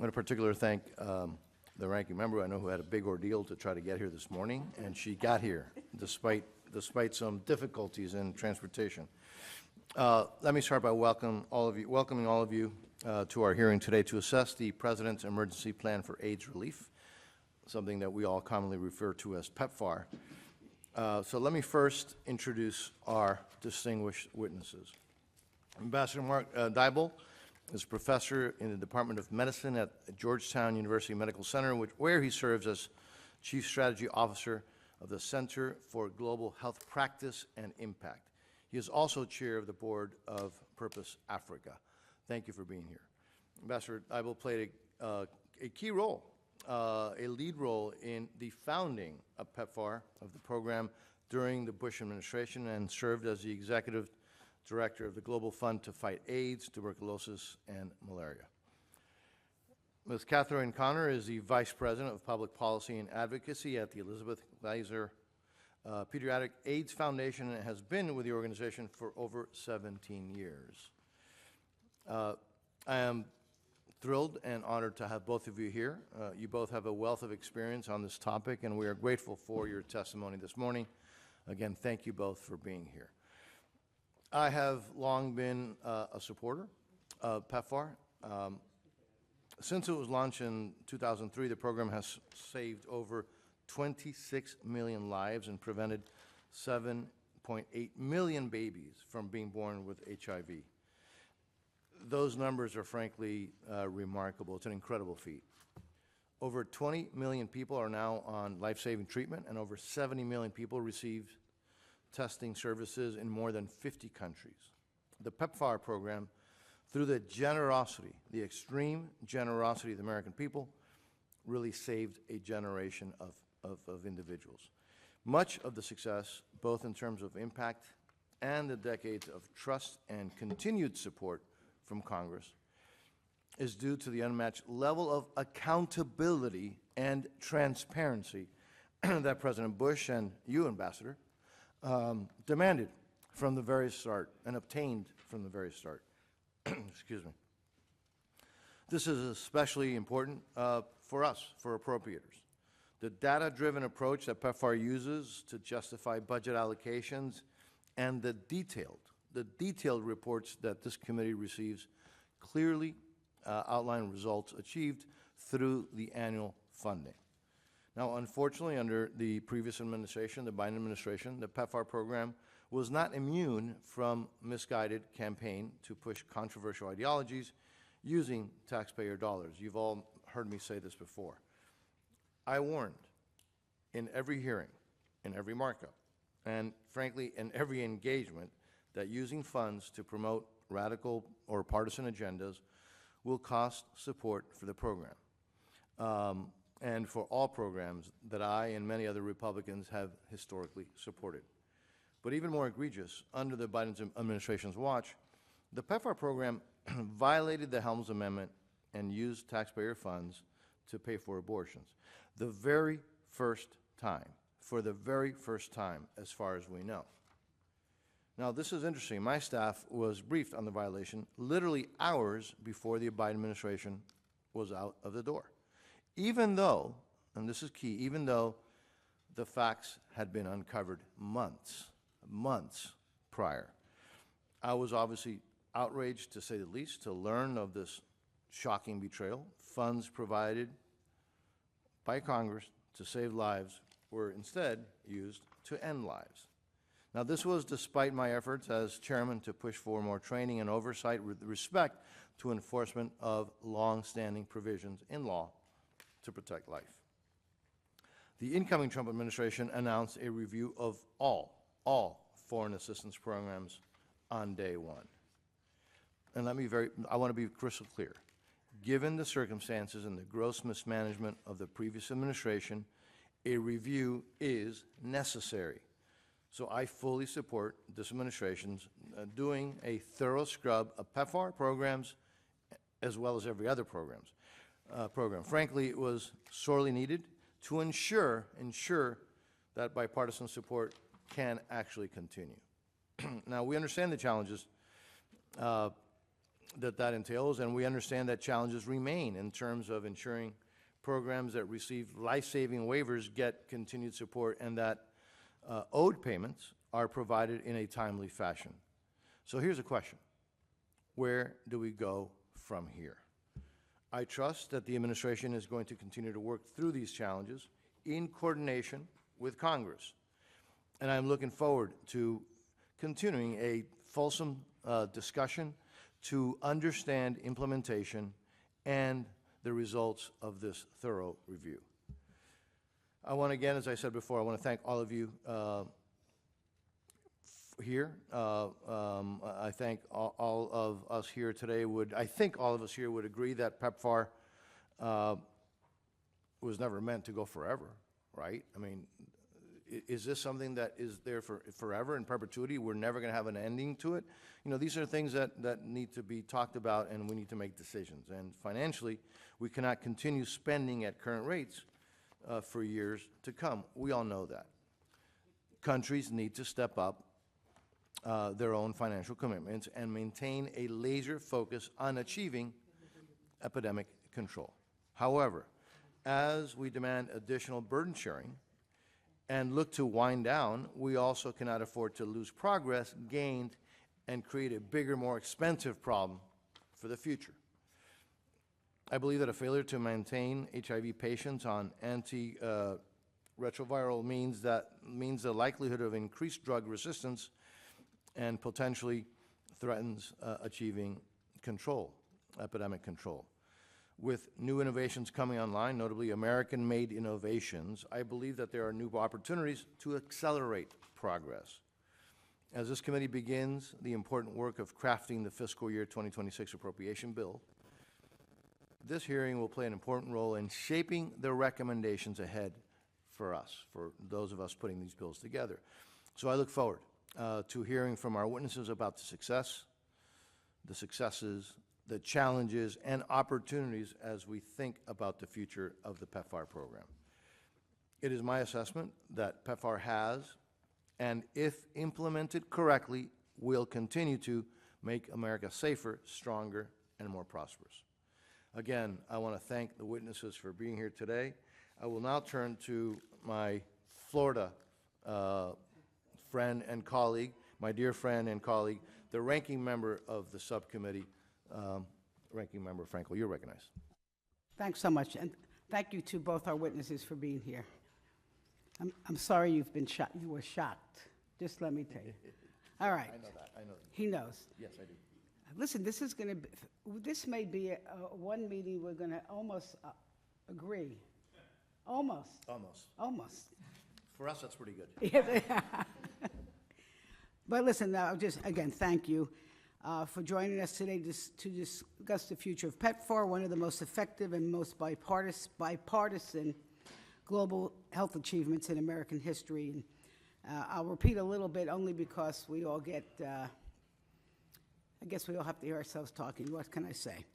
want to particularly thank the ranking member, I know, who had a big ordeal to try to get here this morning, and she got here despite some difficulties in transportation. Let me start by welcoming all of you to our hearing today to assess the President's Emergency Plan for AIDS Relief, something that we all commonly refer to as PEPFAR. So let me first introduce our distinguished witnesses. Ambassador Mark Dybel is a professor in the Department of Medicine at Georgetown University Medical Center, where he serves as Chief Strategy Officer of the Center for Global Health Practice and Impact. He is also chair of the board of Purpose Africa. Thank you for being here. Ambassador Dybel played a key role, a lead role in the founding of PEPFAR, of the program, during the Bush administration, and served as the executive director of the Global Fund to Fight AIDS, Tuberculosis, and Malaria. Ms. Catherine Connor is the Vice President of Public Policy and Advocacy at the Elizabeth Glaser Pediatric AIDS Foundation, and has been with the organization for over 17 years. I am thrilled and honored to have both of you here. You both have a wealth of experience on this topic, and we are grateful for your testimony this morning. Again, thank you both for being here. I have long been a supporter of PEPFAR. Since it was launched in 2003, the program has saved over 26 million lives and prevented 7.8 million babies from being born with HIV. Those numbers are frankly remarkable. It's an incredible feat. Over 20 million people are now on life-saving treatment, and over 70 million people received testing services in more than 50 countries. The PEPFAR program, through the generosity, the extreme generosity of the American people, really saved a generation of individuals. Much of the success, both in terms of impact and the decades of trust and continued support from Congress, is due to the unmatched level of accountability and transparency that President Bush and you, Ambassador, demanded from the very start and obtained from the very start. Excuse me. This is especially important for us, for appropriators. The data-driven approach that PEPFAR uses to justify budget allocations and the detailed reports that this committee receives clearly outline results achieved through the annual funding. Now, unfortunately, under the previous administration, the Biden administration, the PEPFAR program was not immune from misguided campaign to push controversial ideologies using taxpayer dollars. You've all heard me say this before. I warned in every hearing, in every markup, and frankly, in every engagement, that using funds to promote radical or partisan agendas will cost support for the program. And for all programs that I and many other Republicans have historically supported. But even more egregious, under the Biden administration's watch, the PEPFAR program violated the Helms Amendment and used taxpayer funds to pay for abortions. The very first time, for the very first time, as far as we know. Now, this is interesting. My staff was briefed on the violation literally hours before the Biden administration was out of the door. Even though, and this is key, even though the facts had been uncovered months prior. I was obviously outraged, to say the least, to learn of this shocking betrayal. Funds provided by Congress to save lives were instead used to end lives. Now, this was despite my efforts as chairman to push for more training and oversight with respect to enforcement of long-standing provisions in law to protect life. The incoming Trump administration announced a review of all foreign assistance programs on day one. And I want to be crystal clear. Given the circumstances and the gross mismanagement of the previous administration, a review is necessary. So I fully support this administration's doing a thorough scrub of PEPFAR programs as well as every other program. Frankly, it was sorely needed to ensure that bipartisan support can actually continue. Now, we understand the challenges that entails, and we understand that challenges remain in terms of ensuring programs that receive life-saving waivers get continued support and that owed payments are provided in a timely fashion. So here's a question. Where do we go from here? I trust that the administration is going to continue to work through these challenges in coordination with Congress. And I'm looking forward to continuing a fulsome discussion to understand implementation and the results of this thorough review. I want, again, as I said before, I want to thank all of you here. I think all of us here today I think all of us here would agree that PEPFAR was never meant to go forever, right? I mean, is this something that is there for forever, in perpetuity? We're never going to have an ending to it? You know, these are things that need to be talked about, and we need to make decisions. And financially, we cannot continue spending at current rates for years to come. We all know that. Countries need to step up their own financial commitments and maintain a laser focus on achieving epidemic control. However, as we demand additional burden sharing and look to wind down, we also cannot afford to lose progress gained and create a bigger, more expensive problem for the future. I believe that a failure to maintain HIV patients on antiretroviral means the likelihood of increased drug resistance and potentially threatens achieving control, epidemic control. With new innovations coming online, notably American-made innovations, I believe that there are new opportunities to accelerate progress. As this committee begins the important work of crafting the fiscal year 2026 appropriation bill, this hearing will play an important role in shaping the recommendations ahead for us, for those of us putting these bills together. So I look forward to hearing from our witnesses about the successes, the challenges, and opportunities as we think about the future of the PEPFAR program. It is my assessment that PEPFAR has, and if implemented correctly, will continue to make America safer, stronger, and more prosperous. Again, I want to thank the witnesses for being here today. I will now turn to my Florida friend and colleague, my dear friend and colleague, the ranking member of the subcommittee, Ranking Member Frankel. You're recognized. Thanks so much, and thank you to both our witnesses for being here. I'm sorry you've been shocked. You were shocked. Just let me tell you. All right. I know that. I know that. He knows. Yes, I do. Listen, this is going to be, this may be one meeting we're going to almost agree. Almost. Almost. Almost. For us, that's pretty good. But listen, just again, thank you for joining us today to discuss the future of PEPFAR, one of the most effective and most bipartisan global health achievements in American history. And I'll repeat a little bit only because we all get, I guess we all have to hear ourselves talking. What can I say?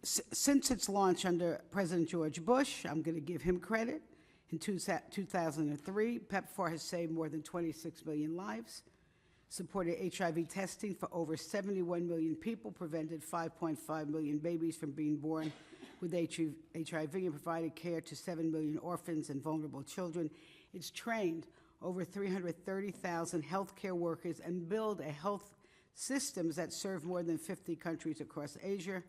Since its launch under President George Bush, I'm going to give him credit. In 2003, PEPFAR has saved more than 26 million lives, supported HIV testing for over 71 million people, prevented 5.5 million babies from being born with HIV, and provided care to 7 million orphans and vulnerable children. It's trained over 330,000 healthcare workers and built a health systems that serve more than 50 countries across Asia,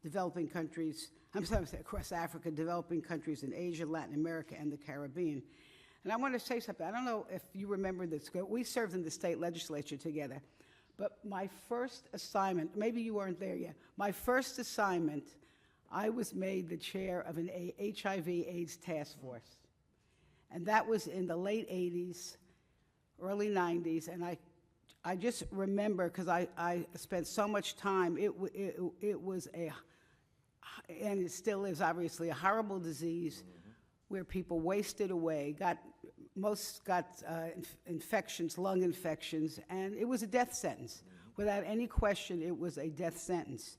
developing countries, across Africa, developing countries in Asia, Latin America, and the Caribbean. And I want to say something. I don't know if you remember this. We served in the state legislature together. But my first assignment, maybe you weren't there yet, my first assignment, I was made the chair of an HIV/AIDS task force. And that was in the late 80s, early 90s. And I just remember, because I spent so much time, it was and it still is obviously a horrible disease where people wasted away, most got infections, lung infections, and it was a death sentence. Without any question, it was a death sentence.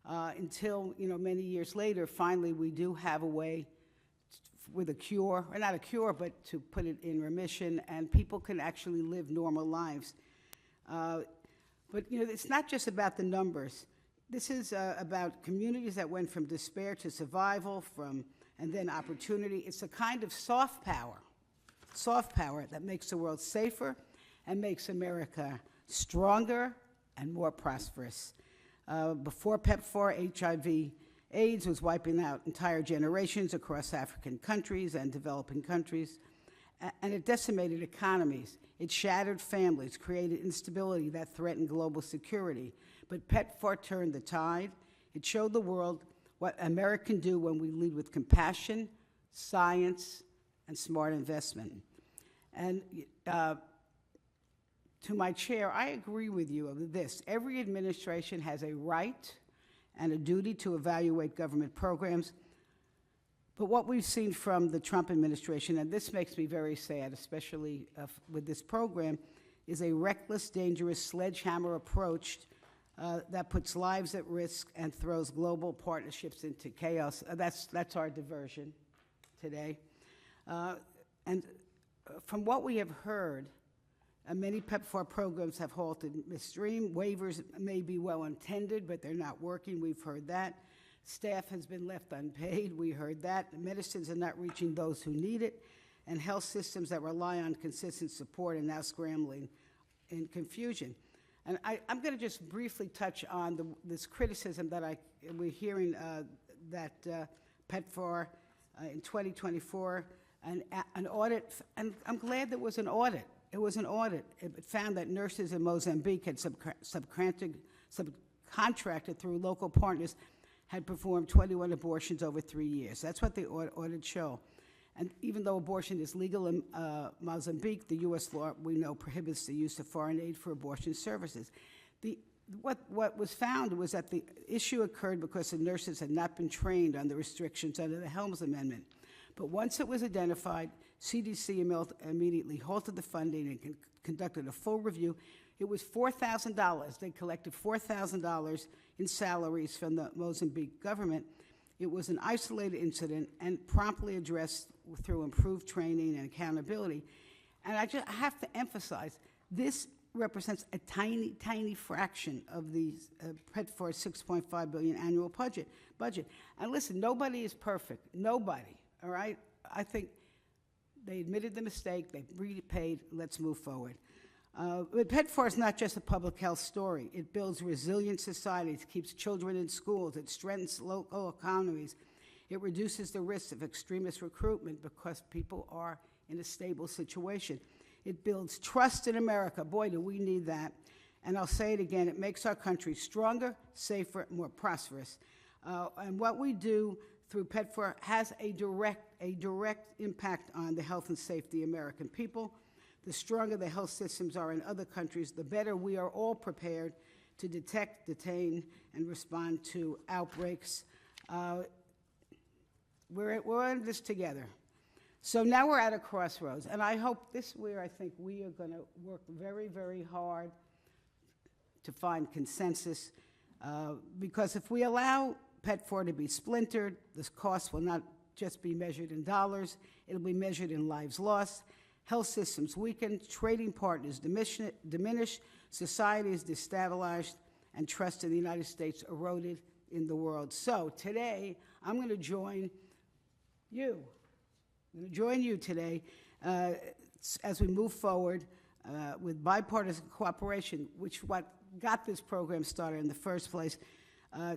Until, many years later, finally we do have a way with a cure, or not a cure, but to put it in remission, and people can actually live normal lives. But, it's not just about the numbers. This is about communities that went from despair to survival, and then opportunity. It's a kind of soft power that makes the world safer and makes America stronger and more prosperous. Before PEPFAR, HIV/AIDS was wiping out entire generations across African countries and developing countries, and it decimated economies. It shattered families, created instability that threatened global security. But PEPFAR turned the tide. It showed the world what America can do when we lead with compassion, science, and smart investment. And to my chair, I agree with you of this. Every administration has a right and a duty to evaluate government programs. But what we've seen from the Trump administration, and this makes me very sad, especially with this program, is a reckless, dangerous sledgehammer approach that puts lives at risk and throws global partnerships into chaos. That's our diversion today. And from what we have heard, many PEPFAR programs have halted midstream. Waivers may be well-intended, but they're not working. We've heard that. Staff has been left unpaid. We heard that. Medicines are not reaching those who need it. And health systems that rely on consistent support are now scrambling in confusion. And I'm going to just briefly touch on this criticism that we're hearing that PEPFAR in 2024, an audit, and I'm glad there was an audit. It was an audit. It found that nurses in Mozambique had subcontracted through local partners, had performed 21 abortions over 3 years. That's what the audit showed. And even though abortion is legal in Mozambique, the U.S. law, we know, prohibits the use of foreign aid for abortion services. What was found was that the issue occurred because the nurses had not been trained on the restrictions under the Helms Amendment. But once it was identified, CDC immediately halted the funding and conducted a full review. It was $4,000. They collected $4,000 in salaries from the Mozambique government. It was an isolated incident and promptly addressed through improved training and accountability. And I have to emphasize, this represents a tiny, tiny fraction of the PEPFAR's $6.5 billion annual budget. And listen, nobody is perfect. Nobody, all right? I think they admitted the mistake. They repaid. Let's move forward. But PEPFAR is not just a public health story. It builds resilient societies, keeps children in schools, it strengthens local economies. It reduces the risk of extremist recruitment because people are in a stable situation. It builds trust in America. Boy, do we need that. And I'll say it again, it makes our country stronger, safer, more prosperous. And what we do through PEPFAR has a direct impact on the health and safety of American people. The stronger the health systems are in other countries, the better we are all prepared to detect, detain, and respond to outbreaks. We're in this together. So now we're at a crossroads, and I hope this is where I think we are going to work very, very hard to find consensus, because if we allow PEPFAR to be splintered, this cost will not just be measured in dollars, it'll be measured in lives lost. Health systems weaken, trading partners diminish, society is destabilized, and trust in the United States eroded in the world. So today, I'm going to join you. I'm going to join you today as we move forward with bipartisan cooperation, which what got this program started in the first place,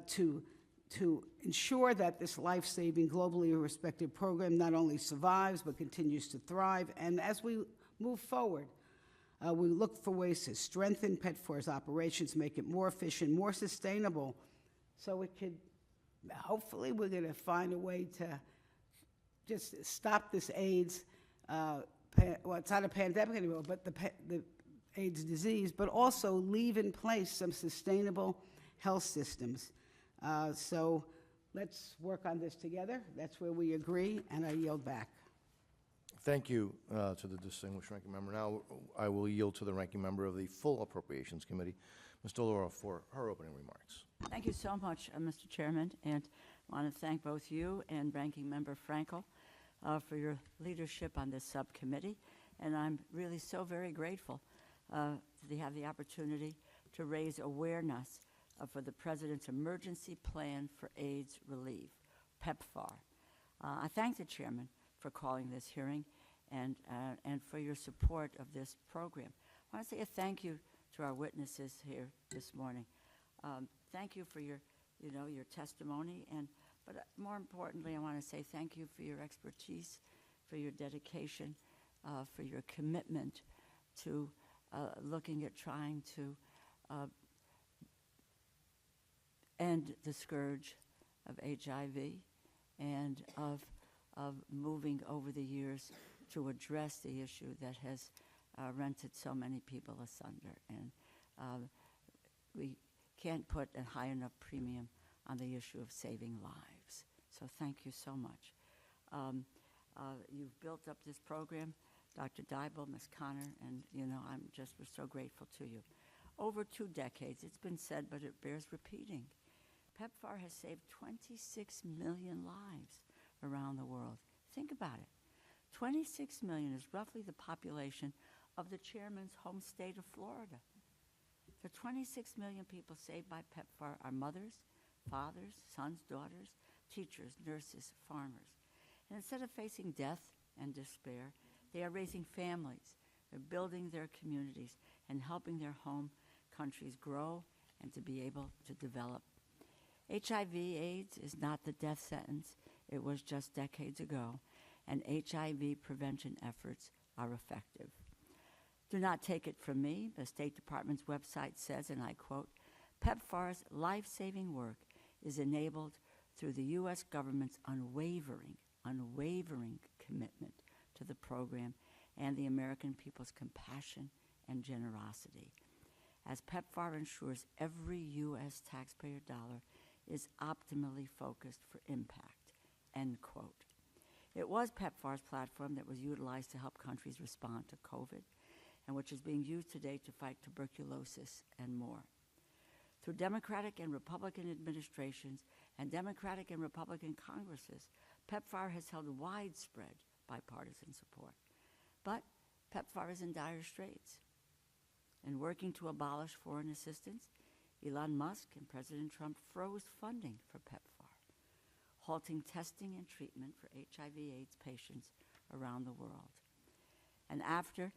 to ensure that this life-saving, globally respected program not only survives but continues to thrive. And as we move forward, we look for ways to strengthen PEPFAR's operations, make it more efficient, more sustainable, so it could, hopefully we're going to find a way to just stop this AIDS, well, it's not a pandemic anymore, but the AIDS disease, but also leave in place some sustainable health systems. So let's work on this together. That's where we agree, and I yield back. Thank you to the distinguished ranking member. Now I will yield to the ranking member of the full Appropriations Committee, Ms. DeLauro, for her opening remarks. Thank you so much, Mr. Chairman, and I want to thank both you and Ranking Member Frankel for your leadership on this subcommittee, and I'm really so very grateful to have the opportunity to raise awareness for the President's Emergency Plan for AIDS Relief, PEPFAR. I thank the Chairman for calling this hearing and for your support of this program. I want to say a thank you to our witnesses here this morning. Thank you for your testimony, but more importantly, I want to say thank you for your expertise, for your dedication, for your commitment to looking at trying to end the scourge of HIV and of moving over the years to address the issue that has rented so many people asunder. And we can't put a high enough premium on the issue of saving lives. So thank you so much. You've built up this program, Dr. Dybel, Ms. Connor, and we're so grateful to you. Over 2 decades, it's been said, but it bears repeating. PEPFAR has saved 26 million lives around the world. Think about it. 26 million is roughly the population of the chairman's home state of Florida. The 26 million people saved by PEPFAR are mothers, fathers, sons, daughters, teachers, nurses, farmers. And instead of facing death and despair, they are raising families, they're building their communities, and helping their home countries grow and to be able to develop. HIV/AIDS is not the death sentence it was just decades ago, and HIV prevention efforts are effective. Do not take it from me. The State Department's website says, and I quote, PEPFAR's life-saving work is enabled through the U.S. government's unwavering commitment to the program and the American people's compassion and generosity, as PEPFAR ensures every U.S. taxpayer dollar is optimally focused for impact, end quote. It was PEPFAR's platform that was utilized to help countries respond to COVID, and which is being used today to fight tuberculosis and more. Through Democratic and Republican administrations and Democratic and Republican Congresses, PEPFAR has held widespread bipartisan support. But PEPFAR is in dire straits. In working to abolish foreign assistance, Elon Musk and President Trump froze funding for PEPFAR, halting testing and treatment for HIV/AIDS patients around the world. And after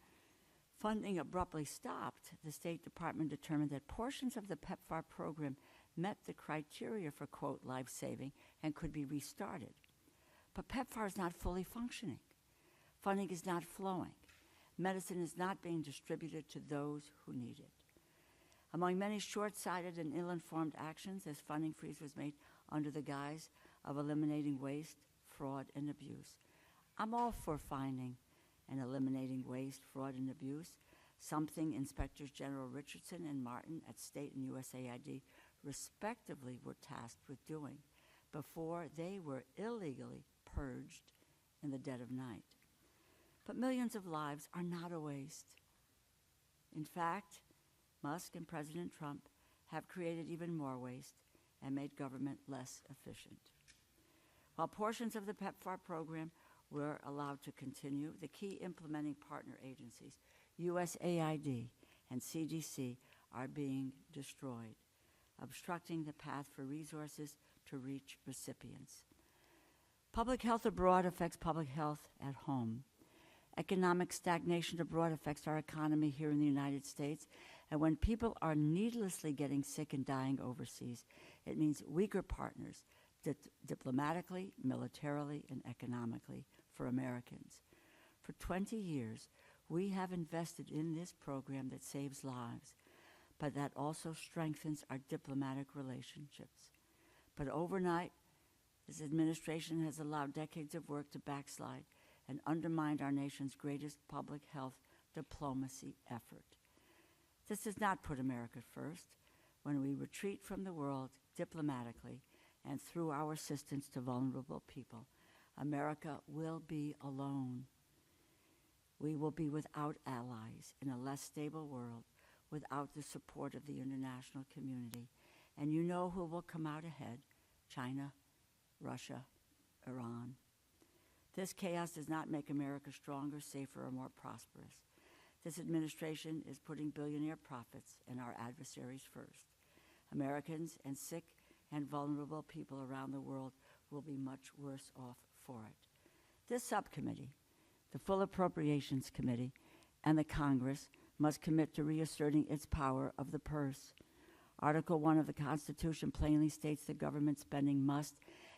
funding abruptly stopped, the State Department determined that portions of the PEPFAR program met the criteria for, quote, life-saving and could be restarted. But PEPFAR is not fully functioning. Funding is not flowing. Medicine is not being distributed to those who need it. Among many short-sighted and ill-informed actions, this funding freeze was made under the guise of eliminating waste, fraud, and abuse. I'm all for finding and eliminating waste, fraud, and abuse, something Inspectors General Richardson and Martin at State and USAID respectively were tasked with doing before they were illegally purged in the dead of night. But millions of lives are not a waste. In fact, Musk and President Trump have created even more waste and made government less efficient. While portions of the PEPFAR program were allowed to continue, the key implementing partner agencies, USAID and CDC, are being destroyed, obstructing the path for resources to reach recipients. Public health abroad affects public health at home. Economic stagnation abroad affects our economy here in the United States, and when people are needlessly getting sick and dying overseas, it means weaker partners, diplomatically, militarily, and economically for Americans. For 20 years, we have invested in this program that saves lives, but that also strengthens our diplomatic relationships. But overnight, this administration has allowed decades of work to backslide and undermined our nation's greatest public health diplomacy effort. This does not put America first. When we retreat from the world diplomatically and through our assistance to vulnerable people, America will be alone. We will be without allies in a less stable world, without the support of the international community. And you know who will come out ahead? China, Russia, Iran. This chaos does not make America stronger, safer, or more prosperous. This administration is putting billionaire profits and our adversaries first. Americans and sick and vulnerable people around the world will be much worse off for it. This subcommittee, the full Appropriations Committee, and the Congress must commit to reasserting its power of the purse. Article 1 of the Constitution plainly states that government spending must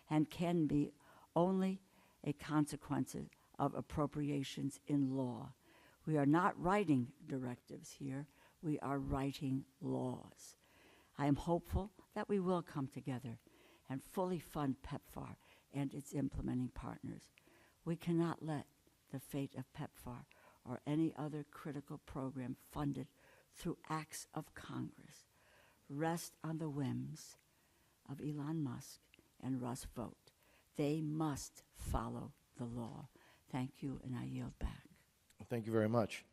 and can be only a consequence of appropriations in law. We are not writing directives here, we are writing laws. I am hopeful that we will come together and fully fund PEPFAR and its implementing partners. We cannot let the fate of PEPFAR or any other critical program funded through acts of Congress rest on the whims of Elon Musk and Russ Vought. They must follow the law. Thank you, and I yield back. Thank you very much.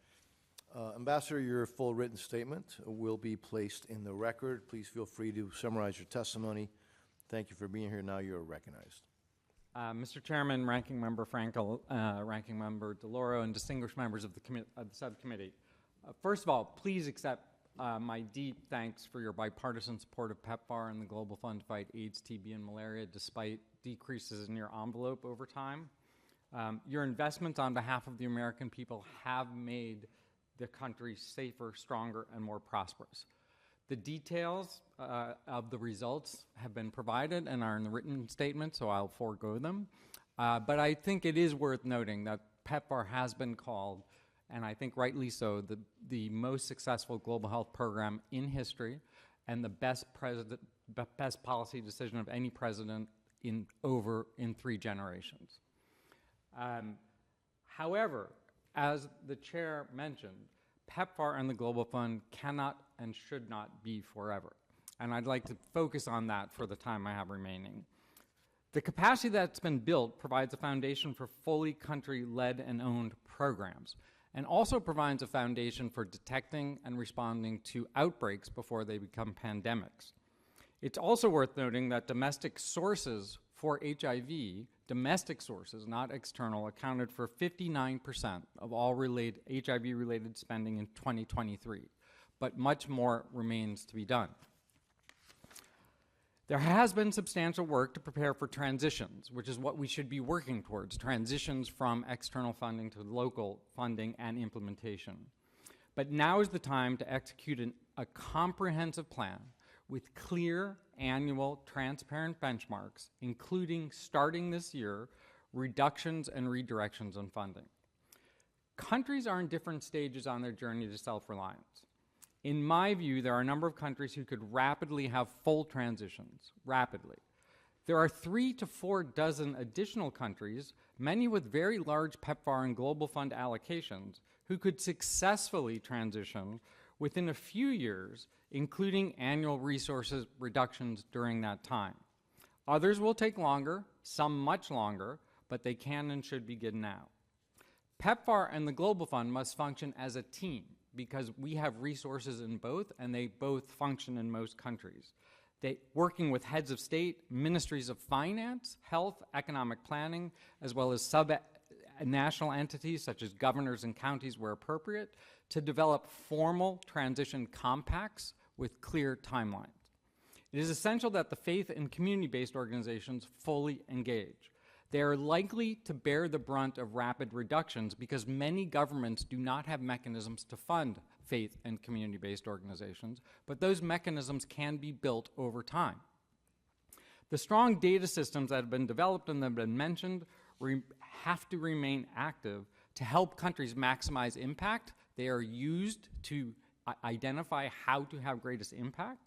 Ambassador, your full written statement will be placed in the record. Please feel free to summarize your testimony. Thank you for being here. Now you are recognized. Mr. Chairman, Ranking Member Frankel, Ranking Member DeLauro, and distinguished members of the subcommittee. First of all, please accept my deep thanks for your bipartisan support of PEPFAR and the Global Fund to fight AIDS, TB, and malaria, despite decreases in your envelope over time. Your investments on behalf of the American people have made the country safer, stronger, and more prosperous. The details of the results have been provided and are in the written statement, so I'll forego them. But I think it is worth noting that PEPFAR has been called, and I think rightly so, the most successful global health program in history and the best policy decision of any president in 3 generations. However, as the chair mentioned, PEPFAR and the Global Fund cannot and should not be forever. And I'd like to focus on that for the time I have remaining. The capacity that's been built provides a foundation for fully country-led and owned programs, and also provides a foundation for detecting and responding to outbreaks before they become pandemics. It's also worth noting that domestic sources for HIV, domestic sources, not external, accounted for 59% of all HIV-related spending in 2023, but much more remains to be done. There has been substantial work to prepare for transitions, which is what we should be working towards, transitions from external funding to local funding and implementation. But now is the time to execute a comprehensive plan with clear, annual, transparent benchmarks, including, starting this year, reductions and redirections on funding. Countries are in different stages on their journey to self-reliance. In my view, there are a number of countries who could rapidly have full transitions, rapidly. There are 3 to 4 dozen additional countries, many with very large PEPFAR and Global Fund allocations, who could successfully transition within a few years, including annual resources reductions during that time. Others will take longer, some much longer, but they can and should begin now. PEPFAR and the Global Fund must function as a team because we have resources in both, and they both function in most countries. Working with heads of state, ministries of finance, health, economic planning, as well as sub-national entities such as governors and counties where appropriate, to develop formal transition compacts with clear timelines. It is essential that the faith and community-based organizations fully engage. They are likely to bear the brunt of rapid reductions because many governments do not have mechanisms to fund faith and community-based organizations, but those mechanisms can be built over time. The strong data systems that have been developed and that have been mentioned have to remain active to help countries maximize impact. They are used to identify how to have greatest impact,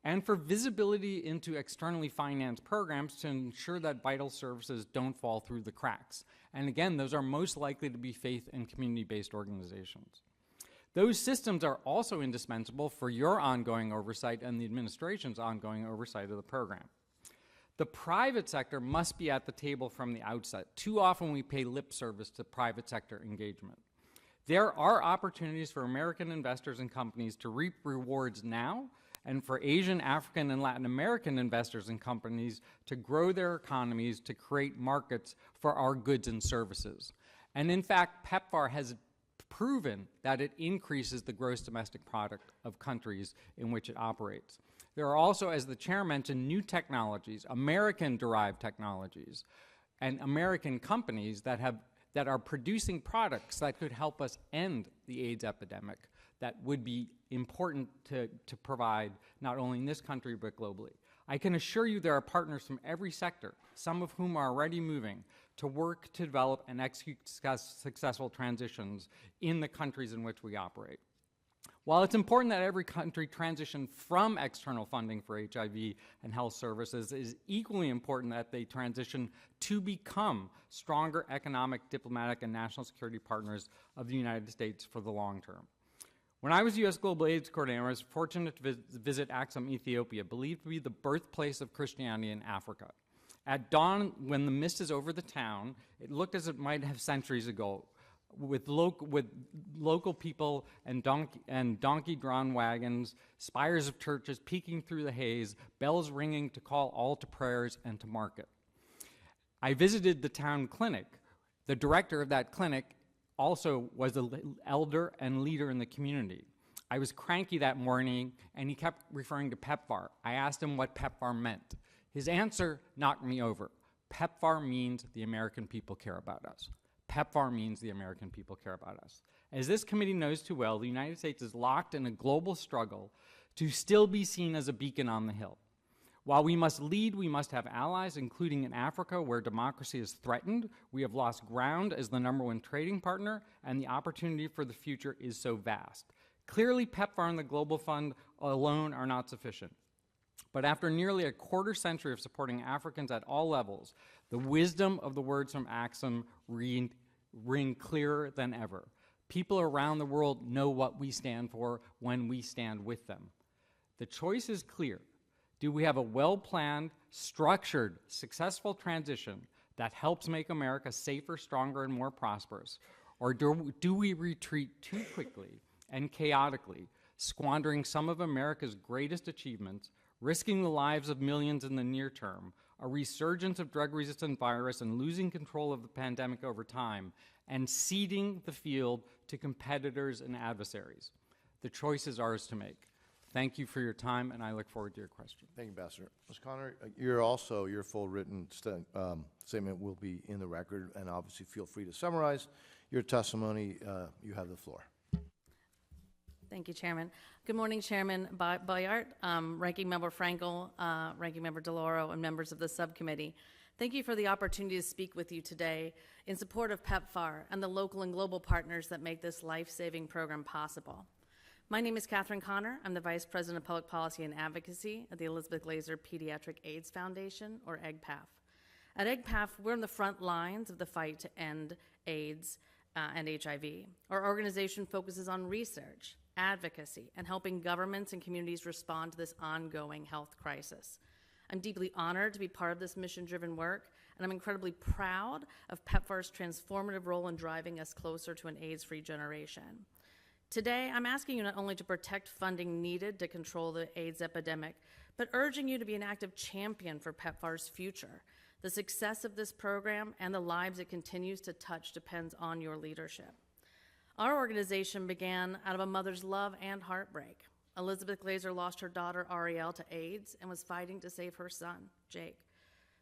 and for visibility into externally financed programs to ensure that vital services don't fall through the cracks. And again, those are most likely to be faith and community-based organizations. Those systems are also indispensable for your ongoing oversight and the administration's ongoing oversight of the program. The private sector must be at the table from the outset. Too often we pay lip service to private sector engagement. There are opportunities for American investors and companies to reap rewards now, and for Asian, African, and Latin American investors and companies to grow their economies to create markets for our goods and services. And in fact, PEPFAR has proven that it increases the gross domestic product of countries in which it operates. There are also, as the chair mentioned, new technologies, American-derived technologies, and American companies that are producing products that could help us end the AIDS epidemic that would be important to provide not only in this country but globally. I can assure you there are partners from every sector, some of whom are already moving to work to develop and execute successful transitions in the countries in which we operate. While it's important that every country transition from external funding for HIV and health services, it is equally important that they transition to become stronger economic, diplomatic, and national security partners of the United States for the long term. When I was U.S. Global AIDS Coordinator, I was fortunate to visit Axum, Ethiopia, believed to be the birthplace of Christianity in Africa. At dawn, when the mist is over the town, it looked as it might have centuries ago, with local people and donkey-drawn wagons, spires of churches peeking through the haze, bells ringing to call all to prayers and to market. I visited the town clinic. The director of that clinic also was an elder and leader in the community. I was cranky that morning, and he kept referring to PEPFAR. I asked him what PEPFAR meant. His answer knocked me over. PEPFAR means the American people care about us. PEPFAR means the American people care about us. As this committee knows too well, the United States is locked in a global struggle to still be seen as a beacon on the hill. While we must lead, we must have allies, including in Africa, where democracy is threatened. We have lost ground as the #1 trading partner, and the opportunity for the future is so vast. Clearly, PEPFAR and the Global Fund alone are not sufficient. But after nearly a quarter century of supporting Africans at all levels, the wisdom of the words from Axum ring clearer than ever. People around the world know what we stand for when we stand with them. The choice is clear. Do we have a well-planned, structured, successful transition that helps make America safer, stronger, and more prosperous? Or do we retreat too quickly and chaotically, squandering some of America's greatest achievements, risking the lives of millions in the near term, a resurgence of drug-resistant virus and losing control of the pandemic over time, and ceding the field to competitors and adversaries? The choice is ours to make. Thank you for your time, and I look forward to your questions. Thank you, Ambassador. Ms. Connor, your full written statement will be in the record, and obviously feel free to summarize your testimony. You have the floor. Thank you, Chairman. Good morning, Chairman Boyart, Ranking Member Frankel, Ranking Member DeLauro, and members of the subcommittee. Thank you for the opportunity to speak with you today in support of PEPFAR and the local and global partners that make this life-saving program possible. My name is Catherine Connor. I'm the Vice President of Public Policy and Advocacy at the Elizabeth Glaser Pediatric AIDS Foundation, or EGPAF. At EGPAF, we're on the front lines of the fight to end AIDS and HIV. Our organization focuses on research, advocacy, and helping governments and communities respond to this ongoing health crisis. I'm deeply honored to be part of this mission-driven work, and I'm incredibly proud of PEPFAR's transformative role in driving us closer to an AIDS-free generation. Today, I'm asking you not only to protect funding needed to control the AIDS epidemic, but urging you to be an active champion for PEPFAR's future. The success of this program and the lives it continues to touch depends on your leadership. Our organization began out of a mother's love and heartbreak. Elizabeth Glaser lost her daughter, Ariel, to AIDS and was fighting to save her son, Jake.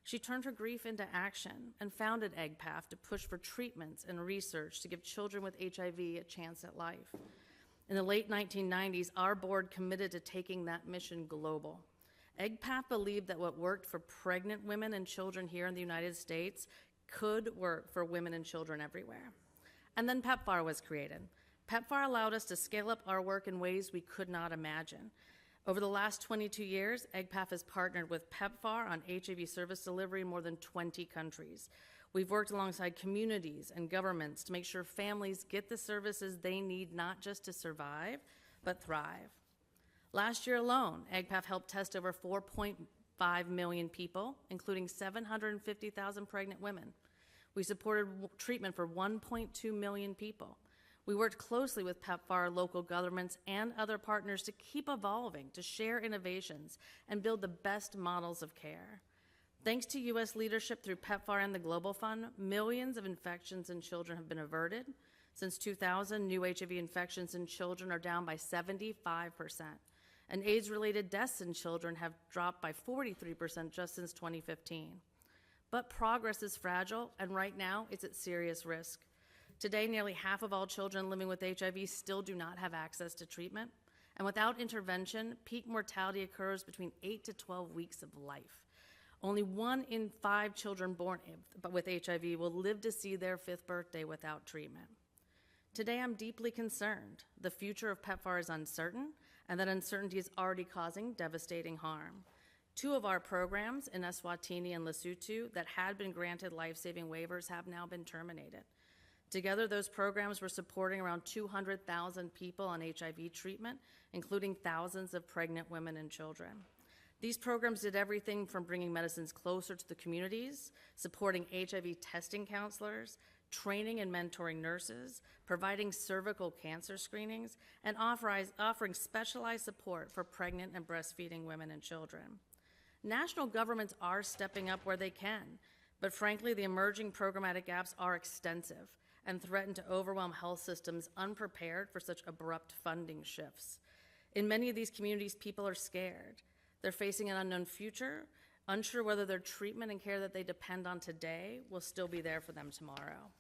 She turned her grief into action and founded EGPAF to push for treatments and research to give children with HIV a chance at life. In the late 1990s, our board committed to taking that mission global. EGPAF believed that what worked for pregnant women and children here in the United States could work for women and children everywhere. And then PEPFAR was created. PEPFAR allowed us to scale up our work in ways we could not imagine. Over the last 22 years, EGPAF has partnered with PEPFAR on HIV service delivery in more than 20 countries. We've worked alongside communities and governments to make sure families get the services they need not just to survive, but thrive. Last year alone, EGPAF helped test over 4.5 million people, including 750,000 pregnant women. We supported treatment for 1.2 million people. We worked closely with PEPFAR, local governments, and other partners to keep evolving, to share innovations, and build the best models of care. Thanks to U.S. leadership through PEPFAR and the Global Fund, millions of infections in children have been averted, Since 2000, new HIV infections in children are down by 75%, and AIDS-related deaths in children have dropped by 43% just since 2015. But progress is fragile, and right now it's at serious risk. Today, nearly half of all children living with HIV still do not have access to treatment, and without intervention, peak mortality occurs between 8 to 12 weeks of life. Only 1 in 5 children born with HIV will live to see their 5th birthday without treatment. Today, I'm deeply concerned. The future of PEPFAR is uncertain, and that uncertainty is already causing devastating harm. 2 of our programs in Eswatini and Lesotho that had been granted life-saving waivers have now been terminated. Together, those programs were supporting around 200,000 people on HIV treatment, including thousands of pregnant women and children. These programs did everything from bringing medicines closer to the communities, supporting HIV testing counselors, training and mentoring nurses, providing cervical cancer screenings, and offering specialized support for pregnant and breastfeeding women and children. National governments are stepping up where they can, but frankly, the emerging programmatic gaps are extensive and threaten to overwhelm health systems unprepared for such abrupt funding shifts. In many of these communities, people are scared. They're facing an unknown future, unsure whether their treatment and care that they depend on today will still be there for them tomorrow.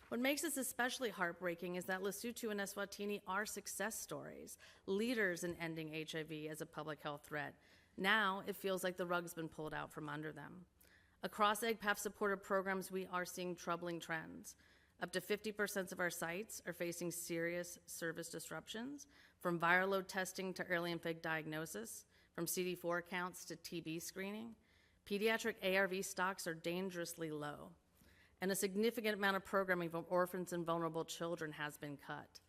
What makes this especially heartbreaking is that Lesotho and Eswatini are success stories, leaders in ending HIV as a public health threat. Now it feels like the rug's been pulled out from under them. Across EGPAF-supported programs, we are seeing troubling trends. Up to 50% of our sites are facing serious service disruptions, from viral load testing to early infant diagnosis, from CD4 counts to TB screening. Pediatric ARV stocks are dangerously low, and a significant amount of programming for orphans and vulnerable children has been cut.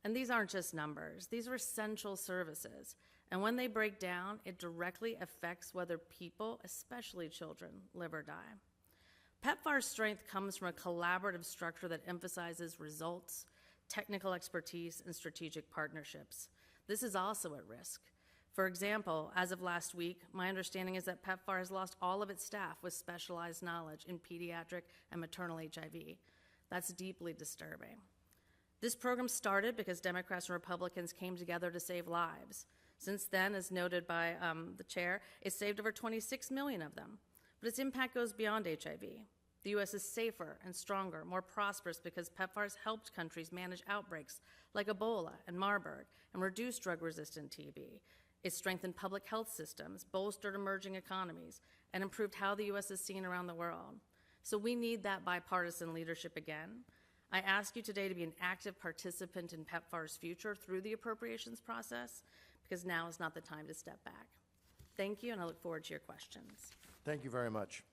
And these aren't just numbers, these are essential services. And when they break down, it directly affects whether people, especially children, live or die. PEPFAR's strength comes from a collaborative structure that emphasizes results, technical expertise, and strategic partnerships. This is also at risk. For example, as of last week, my understanding is that PEPFAR has lost all of its staff with specialized knowledge in pediatric and maternal HIV. That's deeply disturbing. This program started because Democrats and Republicans came together to save lives. Since then, as noted by the chair, it's saved over 26 million of them. But its impact goes beyond HIV. The U.S. is safer and stronger, more prosperous because PEPFAR has helped countries manage outbreaks like Ebola and Marburg and reduce drug-resistant TB. It strengthened public health systems, bolstered emerging economies, and improved how the U.S. is seen around the world. So we need that bipartisan leadership again. I ask you today to be an active participant in PEPFAR's future through the appropriations process, because now is not the time to step back. Thank you, and I look forward to your questions. Thank you very much.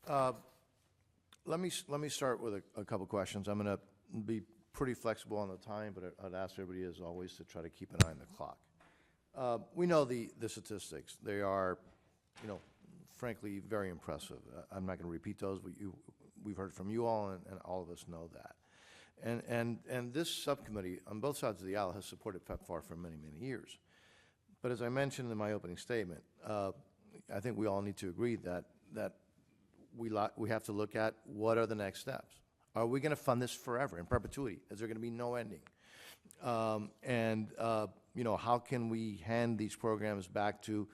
Let me start with a couple questions. I'm going to be pretty flexible on the time, but I'd ask everybody, as always, to try to keep an eye on the clock. We know the statistics. They are, frankly, very impressive. I'm not going to repeat those, but we've heard from you all, and all of us know that. And this subcommittee, on both sides of the aisle, has supported PEPFAR for many, many years. But as I mentioned in my opening statement, I think we all need to agree that we have to look at what are the next steps. Are we going to fund this forever, in perpetuity? Is there going to be no ending? How can we hand these programs back to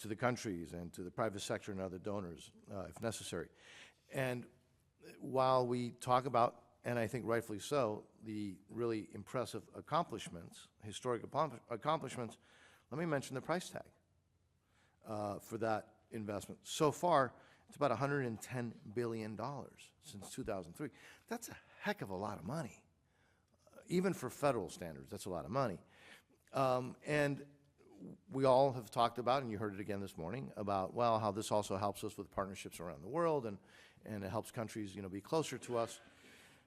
the countries and to the private sector and other donors, if necessary? And while we talk about, and I think rightfully so, the really impressive accomplishments, historic accomplishments, let me mention the price tag for that investment. So far, it's about $110 billion since 2003. That's a heck of a lot of money. Even for federal standards, that's a lot of money. And we all have talked about, and you heard it again this morning, about, well, how this also helps us with partnerships around the world, and it helps countries, be closer to us.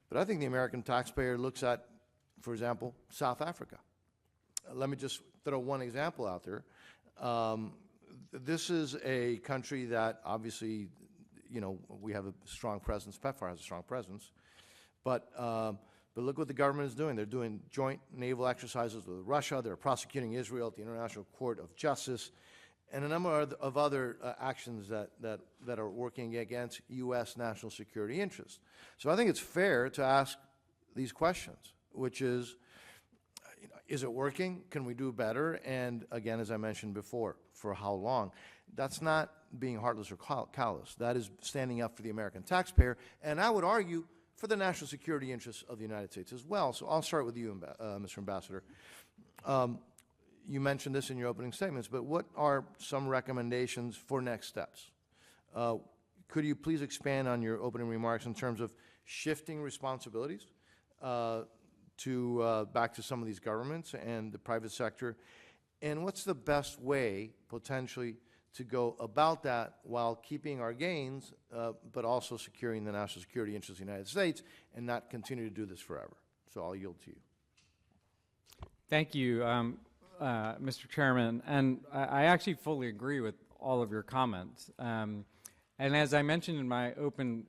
But I think the American taxpayer looks at, for example, South Africa. Let me just throw one example out there. This is a country that obviously, we have a strong presence. PEPFAR has a strong presence. But look what the government is doing. They're doing joint naval exercises with Russia. They're prosecuting Israel at the International Court of Justice, and a number of other actions that are working against U.S. national security interests. So I think it's fair to ask, these questions, which is, is it working? Can we do better? And again, as I mentioned before, for how long? That's not being heartless or callous. That is standing up for the American taxpayer, and I would argue for the national security interests of the United States as well. So I'll start with you, Mr. Ambassador. You mentioned this in your opening statements, but what are some recommendations for next steps? Could you please expand on your opening remarks in terms of shifting responsibilities back to some of these governments and the private sector? And what's the best way, potentially, to go about that while keeping our gains, but also securing the national security interests of the United States and not continue to do this forever? So I'll yield to you. Thank you, Mr. Chairman. And I actually fully agree with all of your comments. And as I mentioned in my open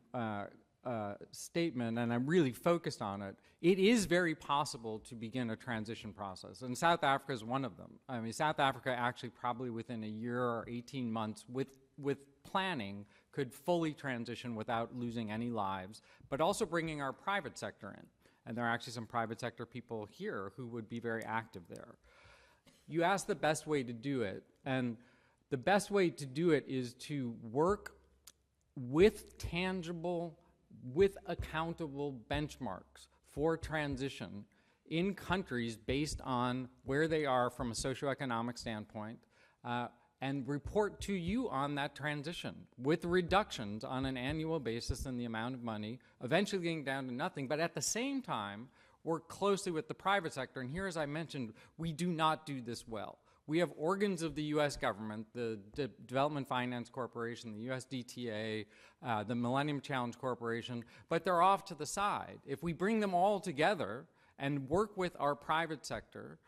statement, and I'm really focused on it, it is very possible to begin a transition process. And South Africa is one of them. I mean, South Africa actually probably within a year or 18 months with planning could fully transition without losing any lives, but also bringing our private sector in. And there are actually some private sector people here who would be very active there. You asked the best way to do it, and the best way to do it is to work with tangible, with accountable benchmarks for transition in countries based on where they are from a socioeconomic standpoint, and report to you on that transition with reductions on an annual basis in the amount of money, eventually getting down to nothing, but at the same time, work closely with the private sector. And here, as I mentioned, we do not do this well. We have organs of the U.S. government, the Development Finance Corporation, the USDTA, the Millennium Challenge Corporation, but they're off to the side. If we bring them all together and work with our private sector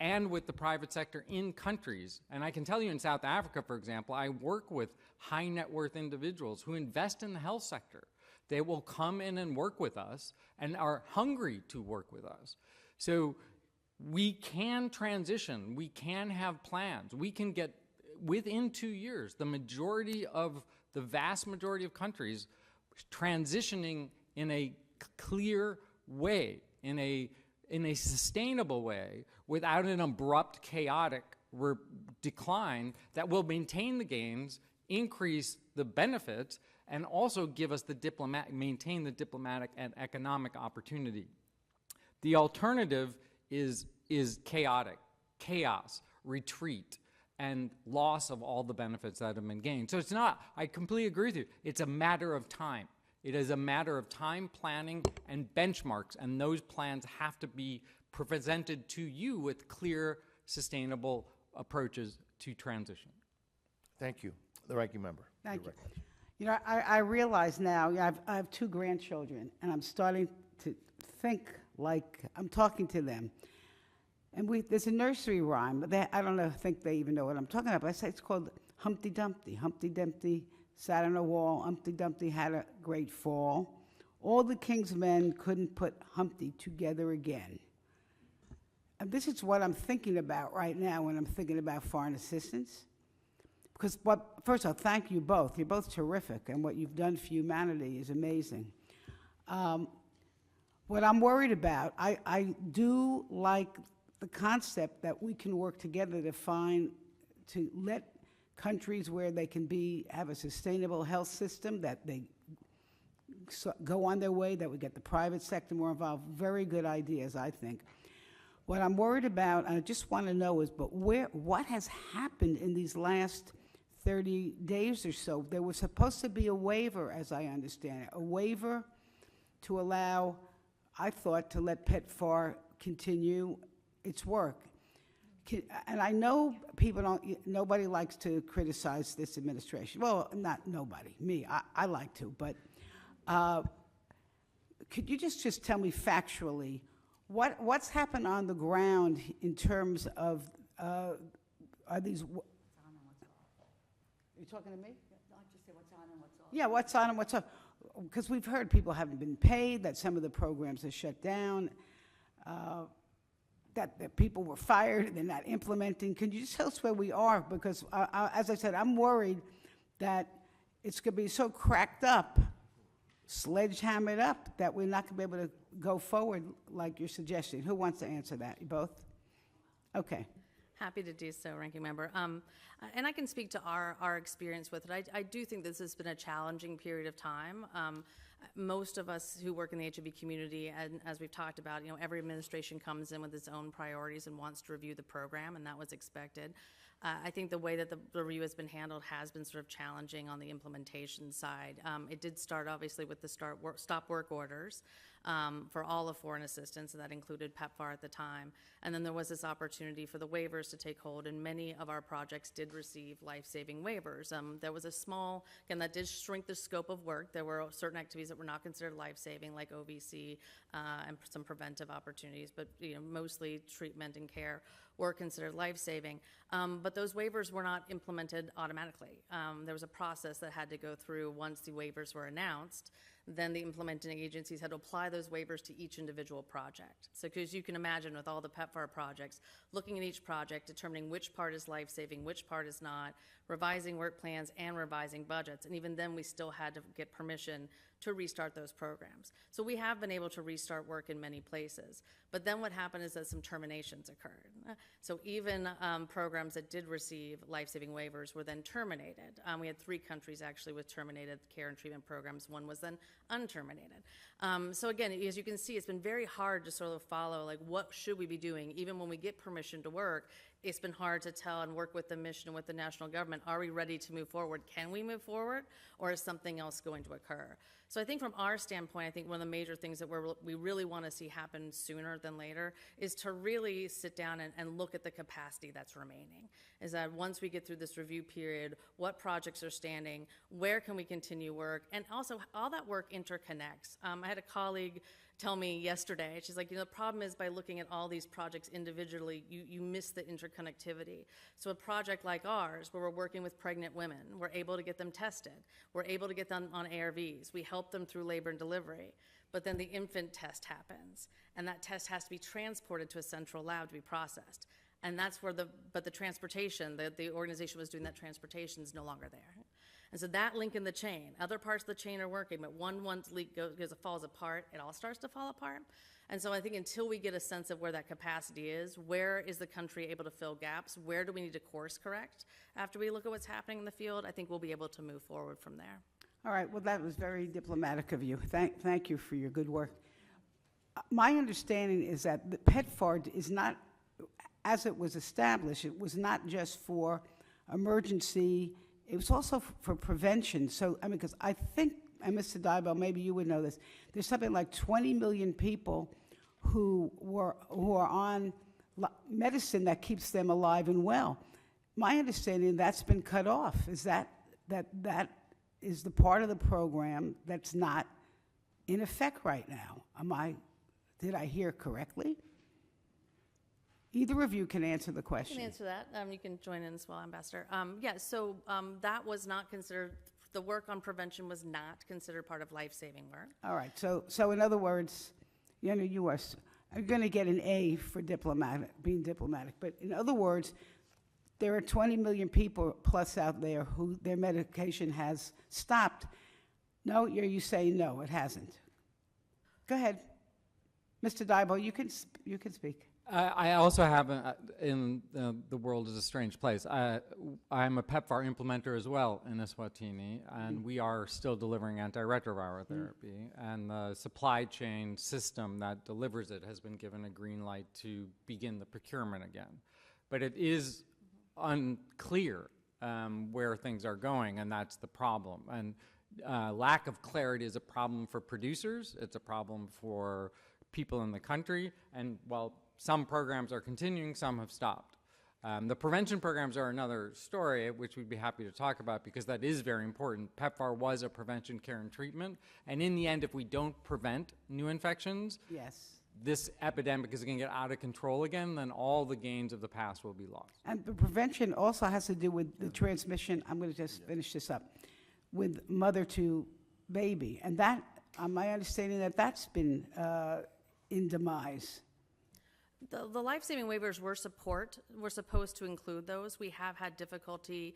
and with the private sector in countries, and I can tell you in South Africa, for example, I work with high net worth individuals who invest in the health sector. They will come in and work with us and are hungry to work with us. So we can transition, we can have plans, we can get, within 2 years, the vast majority of countries transitioning in a clear way, in a sustainable way, without an abrupt, chaotic decline that will maintain the gains, increase the benefits, and also give us maintain the diplomatic and economic opportunity. The alternative is chaotic, chaos, retreat, and loss of all the benefits that have been gained. So it's not, I completely agree with you, it's a matter of time. It is a matter of time planning and benchmarks, and those plans have to be presented to you with clear, sustainable approaches to transition. Thank you. The ranking member. Thank you. You know, I realize now, I have 2 grandchildren, and I'm starting to think like I'm talking to them. And there's a nursery rhyme, but I don't know, think they even know what I'm talking about. But I say it's called Humpty Dumpty. Humpty Dumpty sat on a wall. Humpty Dumpty had a great fall. All the king's men couldn't put Humpty together again. And this is what I'm thinking about right now when I'm thinking about foreign assistance. Because, first of all, thank you both. You're both terrific, and what you've done for humanity is amazing. What I'm worried about, I do like the concept that we can work together to let countries where they can have a sustainable health system, that they go on their way, that we get the private sector more involved. Very good ideas, I think. What I'm worried about, and I just want to know, is what has happened in these last 30 days or so? There was supposed to be a waiver, as I understand it, a waiver to allow, I thought, to let PEPFAR continue its work. And I know nobody likes to criticize this administration. Well, not nobody, me, I like to, but could you just tell me factually, what's happened on the ground in terms of, are these... Are you talking to me? I'll just say what's on and what's off. Yeah, what's on and what's off. Because we've heard people haven't been paid, that some of the programs are shut down, that people were fired, they're not implementing. Can you just tell us where we are? Because, as I said, I'm worried that it's going to be so cracked up sledgehammer it up that we're not going to be able to go forward like you're suggesting? Who wants to answer that? You both? Okay. Happy to do so, Ranking Member. And I can speak to our experience with it. I do think this has been a challenging period of time. Most of us who work in the HIV community, and as we've talked about, every administration comes in with its own priorities and wants to review the program, and that was expected. I think the way that the review has been handled has been sort of challenging on the implementation side. It did start, obviously, with the stop work orders for all of foreign assistance, and that included PEPFAR at the time. And then there was this opportunity for the waivers to take hold, and many of our projects did receive life-saving waivers. There was a small, again, that did shrink the scope of work. There were certain activities that were not considered life-saving, like OVC and some preventive opportunities, but mostly treatment and care were considered life-saving. But those waivers were not implemented automatically. There was a process that had to go through once the waivers were announced. Then the implementing agencies had to apply those waivers to each individual project. So because you can imagine with all the PEPFAR projects, looking at each project, determining which part is life-saving, which part is not, revising work plans and revising budgets. And even then we still had to get permission to restart those programs. So we have been able to restart work in many places. But then what happened is that some terminations occurred. So even programs that did receive life-saving waivers were then terminated. We had 3 countries actually with terminated care and treatment programs. One was then unterminated. So again, as you can see, it's been very hard to sort of follow, like, what should we be doing? Even when we get permission to work, it's been hard to tell and work with the mission and with the national government. Are we ready to move forward? Can we move forward? Or is something else going to occur? So I think from our standpoint, I think one of the major things that we really want to see happen sooner than later is to really sit down and look at the capacity that's remaining. Is that once we get through this review period, what projects are standing, where can we continue work, and also all that work interconnects. I had a colleague tell me yesterday, she's like, the problem is by looking at all these projects individually, you miss the interconnectivity. So a project like ours, where we're working with pregnant women, we're able to get them tested, we're able to get them on ARVs, we help them through labor and delivery, but then the infant test happens, and that test has to be transported to a central lab to be processed. And that's where the transportation, the organization was doing that transportation is no longer there. And so that link in the chain, other parts of the chain are working, but once leak falls apart, it all starts to fall apart. And so I think until we get a sense of where that capacity is, where is the country able to fill gaps, where do we need to course correct after we look at what's happening in the field, I think we'll be able to move forward from there. All right, well, that was very diplomatic of you. Thank you for your good work. My understanding is that the PEPFAR is not, as it was established, it was not just for emergency, it was also for prevention. So, I mean, because I think, and Mr. Dybel, maybe you would know this, there's something like 20 million people who are on medicine that keeps them alive and well. My understanding, that's been cut off. Is that is the part of the program that's not in effect right now? Did I hear correctly? Either of you can answer the question. I can answer that. You can join in as well, Ambassador. So that was not considered, the work on prevention was not considered part of life-saving work. All right, so in other words, you are going to get an A for being diplomatic, but in other words, there are 20 million people plus out there who their medication has stopped. No, you say no, it hasn't. Go ahead. Mr. Dybel, you can speak. I also have, in the world is a strange place. I'm a PEPFAR implementer as well in Eswatini, and we are still delivering antiretroviral therapy. And the supply chain system that delivers it has been given a green light to begin the procurement again. But it is unclear where things are going, and that's the problem. And lack of clarity is a problem for producers. It's a problem for people in the country. And while some programs are continuing, some have stopped. The prevention programs are another story, which we'd be happy to talk about, because that is very important. PEPFAR was a prevention, care, and treatment. And in the end, if we don't prevent new infections, Yes. this epidemic is going to get out of control again, then all the gains of the past will be lost. And the prevention also has to do with the transmission. I'm going to just finish this up with mother to baby, and that, my understanding that that's been in demise. The life-saving waivers were supposed to include those. We have had difficulty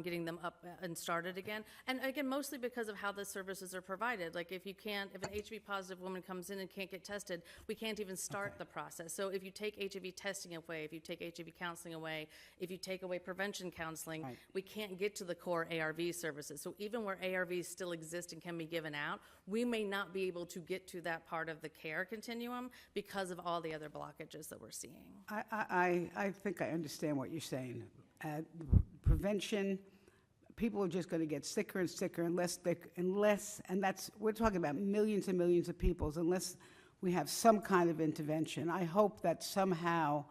getting them up and started again. And again, mostly because of how the services are provided. Like if an HIV positive woman comes in and can't get tested, we can't even start the process. So if you take HIV testing away, if you take HIV counseling away, if you take away prevention counseling, Right. we can't get to the core ARV services. So even where ARVs still exist and can be given out, we may not be able to get to that part of the care continuum because of all the other blockages that we're seeing. I think I understand what you're saying. Prevention, people are just going to get sicker and sicker and we're talking about millions and millions of people, unless we have some kind of intervention. I hope that somehow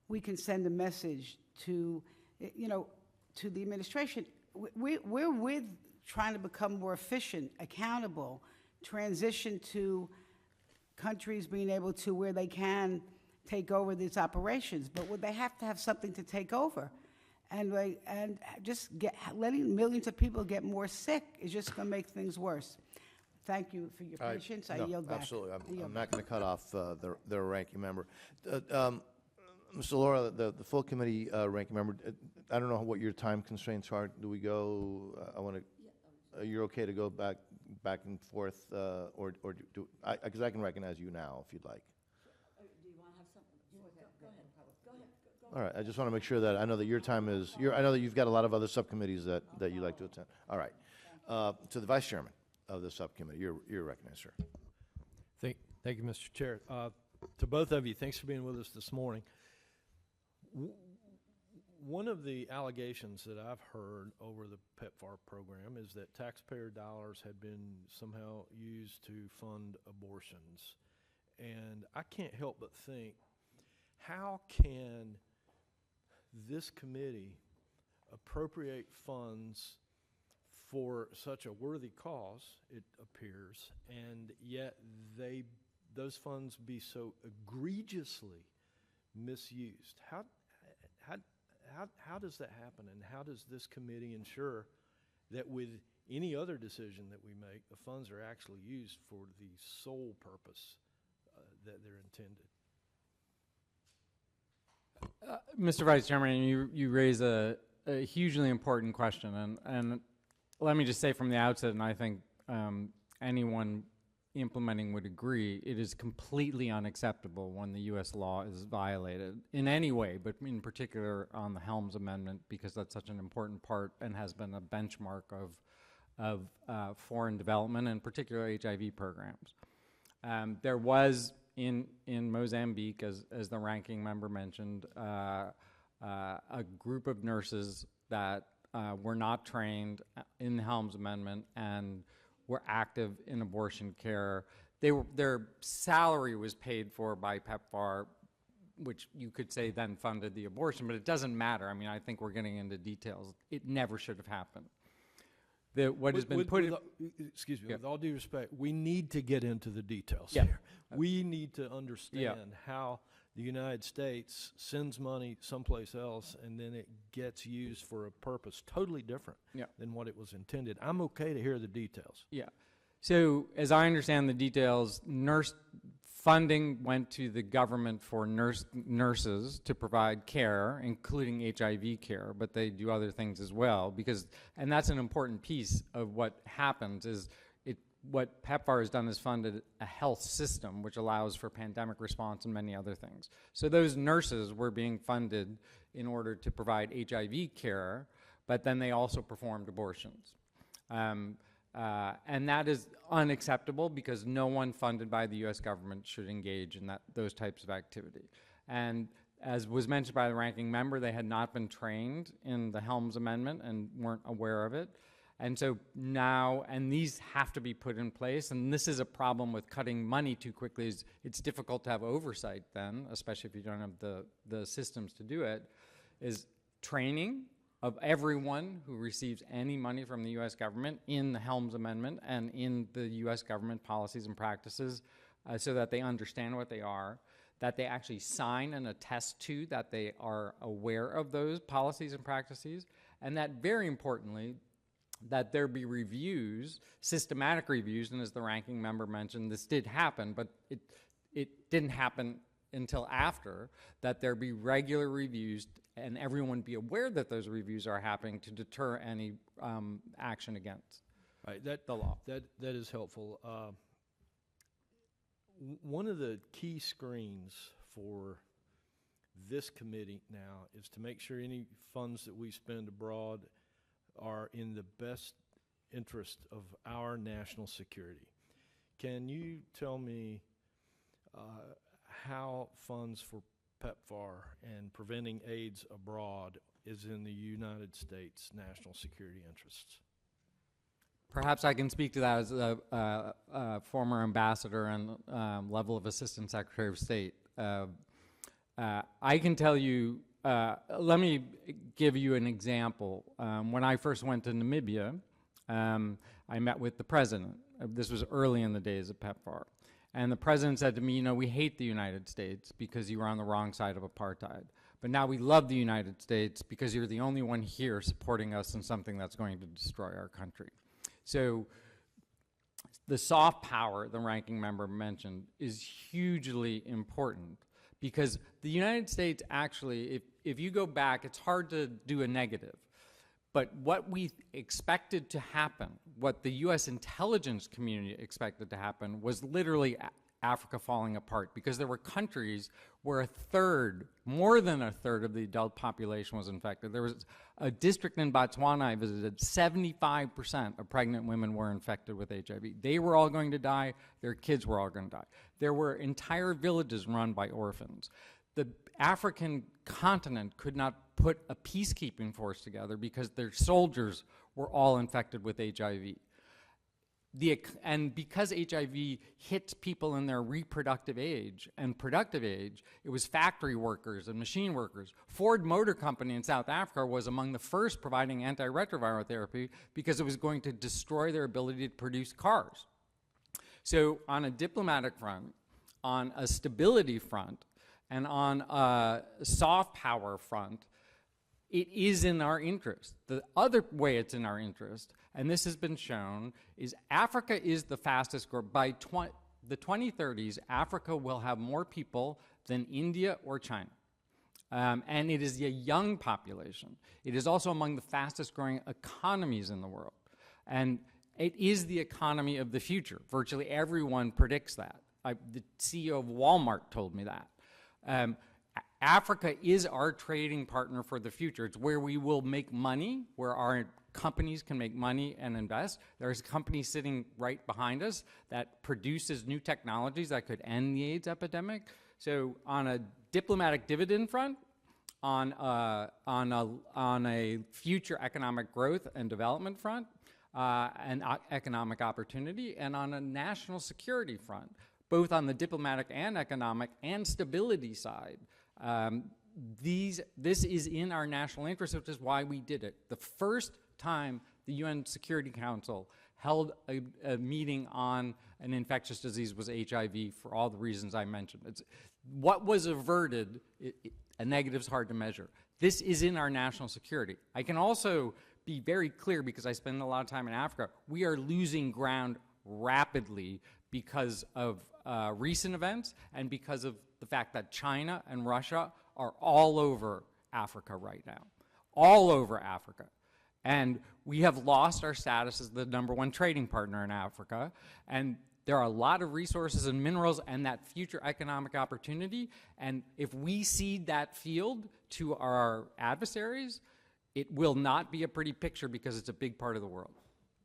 we can send a message to, to the administration. We're with trying to become more efficient, accountable, transition to countries being able to, where they can take over these operations, but would they have to have something to take over? And letting millions of people get more sick is just going to make things worse. Thank you for your patience. I No, yield back. absolutely. I I'm yield not going to cut off the ranking member. Mr. Laura, the full committee ranking member, I don't know what your time constraints are. Do we go, you're okay to go back and forth, or do, because I can recognize you now if you'd like. Do you want to have something? Go ahead. Go ahead. All right, I just want to make sure that I know that your time is, I know that you've got a lot of other subcommittees that you like to attend. All right. To the vice chairman of the subcommittee, you're recognized, sir. Thank you, Mr. Chair. To both of you, thanks for being with us this morning. One of the allegations that I've heard over the PEPFAR program is that taxpayer dollars had been somehow used to fund abortions. And I can't help but think, how can this committee appropriate funds for such a worthy cause, it appears, and yet those funds be so egregiously misused? How does that happen, and how does this committee ensure that with any other decision that we make, the funds are actually used for the sole purpose that they're intended? Mr. Vice Chairman, you raise a hugely important question, and let me just say from the outset, and I think anyone implementing would agree, it is completely unacceptable when the U.S. law is violated in any way, but in particular on the Helms Amendment, because that's such an important part and has been a benchmark of foreign development, and particularly HIV programs. There was in Mozambique, as the ranking member mentioned, a group of nurses that were not trained in the Helms Amendment and were active in abortion care. Their salary was paid for by PEPFAR, which you could say then funded the abortion, but it doesn't matter. I mean, I think we're getting into details. It never should have happened. Excuse me, Yeah. with all due respect, we need to get into the details Yeah. here. We need to understand how the United States sends money someplace else and then it gets used for a purpose totally different than what it was intended. I'm okay to hear the details. Yeah. So as I understand the details, nurse funding went to the government for nurses to provide care, including HIV care, but they do other things as well, and that's an important piece of what happens is what PEPFAR has done is funded a health system which allows for pandemic response and many other things. So those nurses were being funded in order to provide HIV care, but then they also performed abortions. And that is unacceptable because no one funded by the U.S. government should engage in those types of activity. And as was mentioned by the ranking member, they had not been trained in the Helms Amendment and weren't aware of it. And so now, and these have to be put in place, and this is a problem with cutting money too quickly. It's difficult to have oversight then, especially if you don't have the systems to do it, is training of everyone who receives any money from the U.S. government in the Helms Amendment and in the U.S. government policies and practices so that they understand what they are, that they actually sign and attest to that they are aware of those policies and practices, and that, very importantly, that there be reviews, systematic reviews, and as the ranking member mentioned, this did happen, but it didn't happen until after, that there be regular reviews and everyone be aware that those reviews are happening to deter any action against Right, the law. that is helpful. One of the key screens for this committee now is to make sure any funds that we spend abroad are in the best interest of our national security. Can you tell me how funds for PEPFAR and preventing AIDS abroad is in the United States' national security interests? Perhaps I can speak to that as a former ambassador and level of Assistant Secretary of State. I can tell you, let me give you an example. When I first went to Namibia, I met with the president. This was early in the days of PEPFAR. And the president said to me, you know, we hate the United States because you were on the wrong side of apartheid. But now we love the United States because you're the only one here supporting us in something that's going to destroy our country. So the soft power the ranking member mentioned is hugely important because the United States actually, if you go back, it's hard to do a negative. But what we expected to happen, what the U.S. intelligence community expected to happen, was literally Africa falling apart because there were countries where more than a third of the adult population was infected. There was a district in Botswana I visited, 75% of pregnant women were infected with HIV. They were all going to die. Their kids were all going to die. There were entire villages run by orphans. The African continent could not put a peacekeeping force together because their soldiers were all infected with HIV. And because HIV hits people in their reproductive age and productive age, it was factory workers and machine workers. Ford Motor Company in South Africa was among the first providing antiretroviral therapy because it was going to destroy their ability to produce cars. So on a diplomatic front, on a stability front, and on a soft power front, it is in our interest. The other way it's in our interest, and this has been shown, is Africa is the fastest growing. By the 2030s, Africa will have more people than India or China. And it is a young population. It is also among the fastest growing economies in the world. And it is the economy of the future. Virtually everyone predicts that. The CEO of Walmart told me that. Africa is our trading partner for the future. It's where we will make money, where our companies can make money and invest. There's a company sitting right behind us that produces new technologies that could end the AIDS epidemic. So on a diplomatic dividend front, on a future economic growth and development front, and economic opportunity, and on a national security front, both on the diplomatic and economic and stability side, this is in our national interest, which is why we did it. The first time the UN Security Council held a meeting on an infectious disease was HIV for all the reasons I mentioned. What was averted, a negative's hard to measure. This is in our national security. I can also be very clear, because I spend a lot of time in Africa, we are losing ground rapidly because of recent events and because of the fact that China and Russia are all over Africa right now. All over Africa. And we have lost our status as the #1 trading partner in Africa. And there are a lot of resources and minerals and that future economic opportunity. And if we cede that field to our adversaries, it will not be a pretty picture because it's a big part of the world.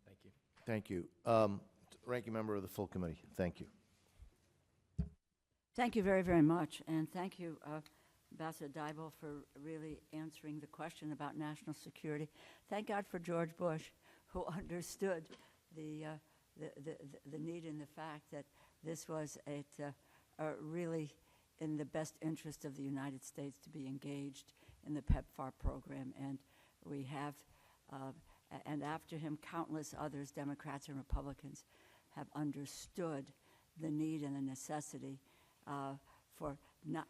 Thank you. Thank you. Ranking member of the full committee, thank you. Thank you very, very much. And thank you, Ambassador Dybel, for really answering the question about national security. Thank God for George Bush, who understood the need and the fact that this was really in the best interest of the United States to be engaged in the PEPFAR program. And we have, and after him, countless others, Democrats and Republicans, have understood the need and the necessity for not.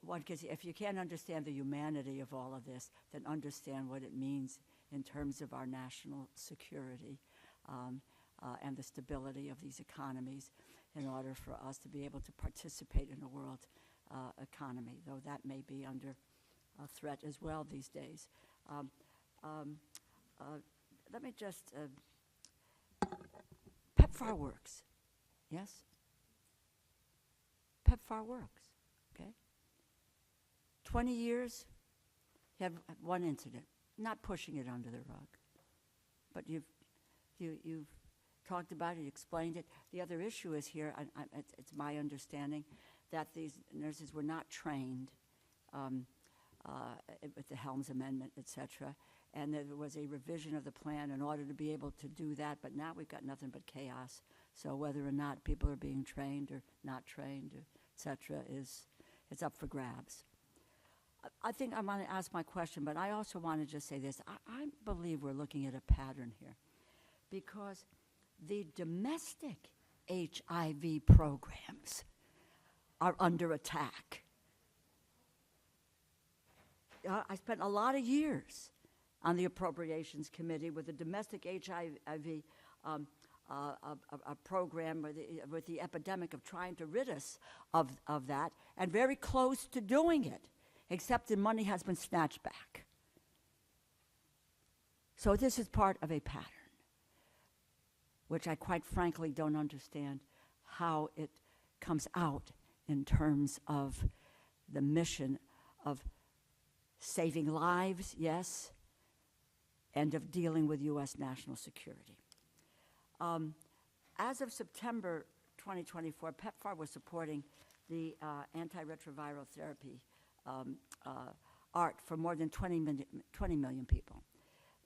One can see, if you can't understand the humanity of all of this, then understand what it means in terms of our national security. and the stability of these economies in order for us to be able to participate in a world economy, though that may be under threat as well these days. Let me just, PEPFAR works, yes? PEPFAR works, okay? 20 years, you have one incident, not pushing it under the rug, but you've talked about it, you explained it. The other issue is here, it's my understanding, that these nurses were not trained with the Helms Amendment, et cetera, and there was a revision of the plan in order to be able to do that, but now we've got nothing but chaos. So whether or not people are being trained or not trained, et cetera, it's up for grabs. I think I want to ask my question, but I also want to just say this. I believe we're looking at a pattern here, because the domestic HIV programs are under attack. I spent a lot of years on the Appropriations Committee with the domestic HIV a program with the epidemic of trying to rid us of that, and very close to doing it, except the money has been snatched back. So this is part of a pattern, which I quite frankly don't understand how it comes out in terms of the mission of saving lives, yes, and of dealing with U.S. national security. As of September 2024, PEPFAR was supporting the antiretroviral therapy ART for more than 20 million people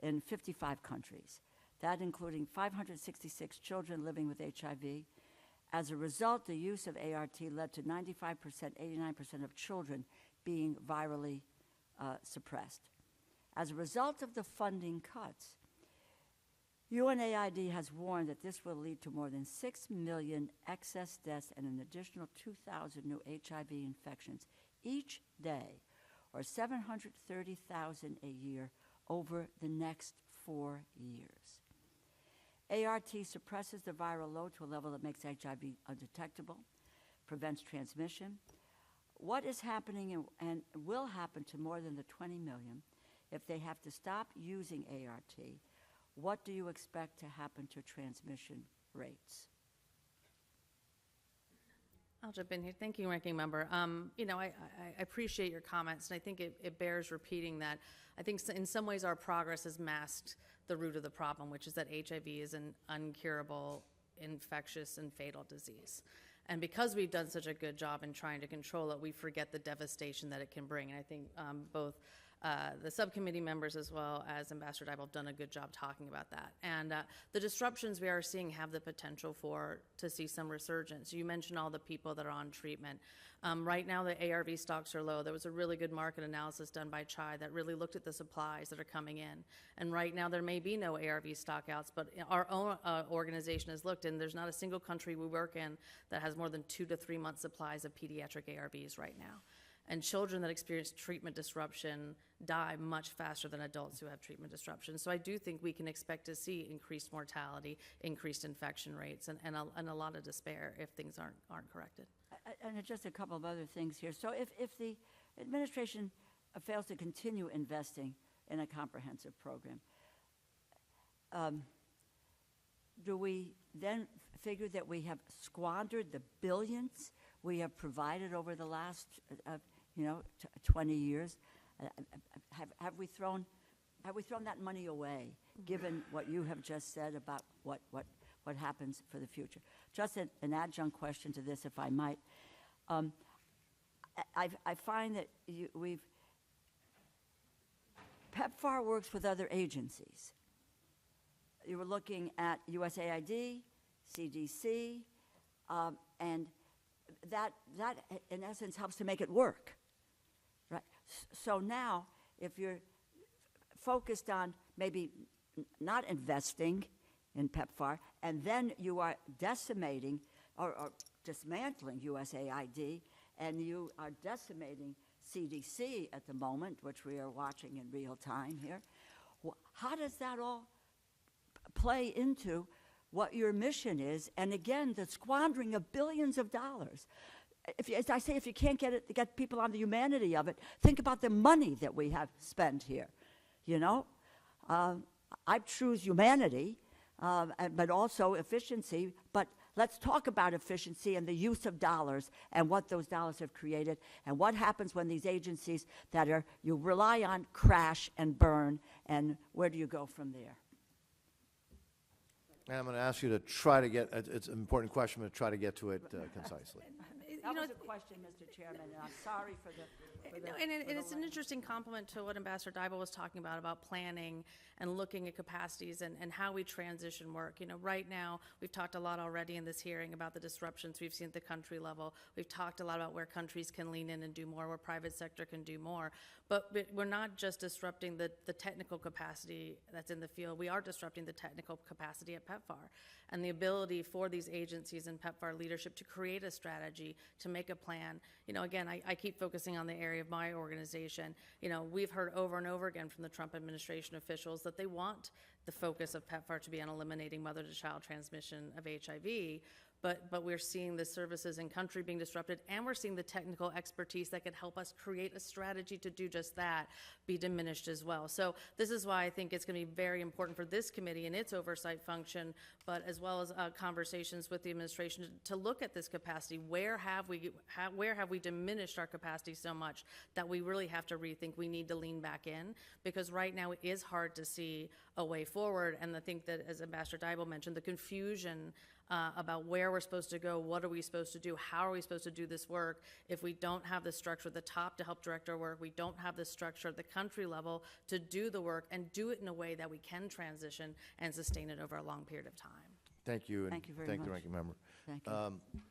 in 55 countries, that including 566 children living with HIV. As a result, the use of ART led to 95%, 89% of children being virally suppressed. As a result of the funding cuts, UNAID has warned that this will lead to more than 6 million excess deaths and an additional 2,000 new HIV infections each day, or 730,000 a year over the next 4 years. ART suppresses the viral load to a level that makes HIV undetectable, prevents transmission. What is happening and will happen to more than the 20 million if they have to stop using ART? What do you expect to happen to transmission rates? I'll jump in here. Thank you, Ranking Member. I appreciate your comments, and I think it bears repeating that I think in some ways our progress has masked the root of the problem, which is that HIV is an uncurable, infectious, and fatal disease. And because we've done such a good job in trying to control it, we forget the devastation that it can bring. And I think both the subcommittee members as well as Ambassador Dybel have done a good job talking about that. And the disruptions we are seeing have the potential to see some resurgence. You mentioned all the people that are on treatment. Right now, the ARV stocks are low. There was a really good market analysis done by CHI that really looked at the supplies that are coming in. And right now, there may be no ARV stockouts, but our own organization has looked, and there's not a single country we work in that has more than 2 to 3 months supplies of pediatric ARVs right now. And children that experience treatment disruption die much faster than adults who have treatment disruption. So I do think we can expect to see increased mortality, increased infection rates, and a lot of despair if things aren't corrected. And just a couple of other things here. So if the administration fails to continue investing in a comprehensive program, do we then figure that we have squandered the billions we have provided over the last 20 years? Have we thrown that money away, given what you have just said about what happens for the future? Just an adjunct question to this, if I might. I find that PEPFAR works with other agencies. You were looking at USAID, CDC, and that in essence helps to make it work, right? So now, if you're focused on maybe not investing in PEPFAR, and then you are decimating or dismantling USAID, and you are decimating CDC at the moment, which we are watching in real time here, how does that all play into what your mission is, and again, the squandering of billions of dollars. As I say, if you can't get people on the humanity of it, think about the money that we have spent here. You know, I choose humanity, but also efficiency. But let's talk about efficiency and the use of dollars and what those dollars have created, and what happens when these agencies that you rely on crash and burn, and where do you go from there? And I'm going to ask you to try to get, it's an important question, but try to get to it concisely. That was a question, Mr. Chairman, and I'm sorry for the... And it's an interesting compliment to what Ambassador Dybel was talking about planning and looking at capacities and how we transition work. You know, right now, we've talked a lot already in this hearing about the disruptions we've seen at the country level. We've talked a lot about where countries can lean in and do more, where private sector can do more. But we're not just disrupting the technical capacity that's in the field. We are disrupting the technical capacity at PEPFAR and the ability for these agencies and PEPFAR leadership to create a strategy, to make a plan. You know, again, I keep focusing on the area of my organization. You know, we've heard over and over again from the Trump administration officials that they want the focus of PEPFAR to be on eliminating mother-to-child transmission of HIV. But we're seeing the services in country being disrupted, and we're seeing the technical expertise that could help us create a strategy to do just that be diminished as well. So this is why I think it's going to be very important for this committee and its oversight function, but as well as conversations with the administration to look at this capacity. Where have we diminished our capacity so much that we really have to rethink? We need to lean back in, because right now it is hard to see a way forward. And I think that, as Ambassador Dybel mentioned, the confusion about where we're supposed to go, what are we supposed to do, how are we supposed to do this work if we don't have the structure at the top to help direct our work, we don't have the structure at the country level to do the work and do it in a way that we can transition and sustain it over a long period of time. Thank you. Thank you very Thank much. the ranking member. Thank you.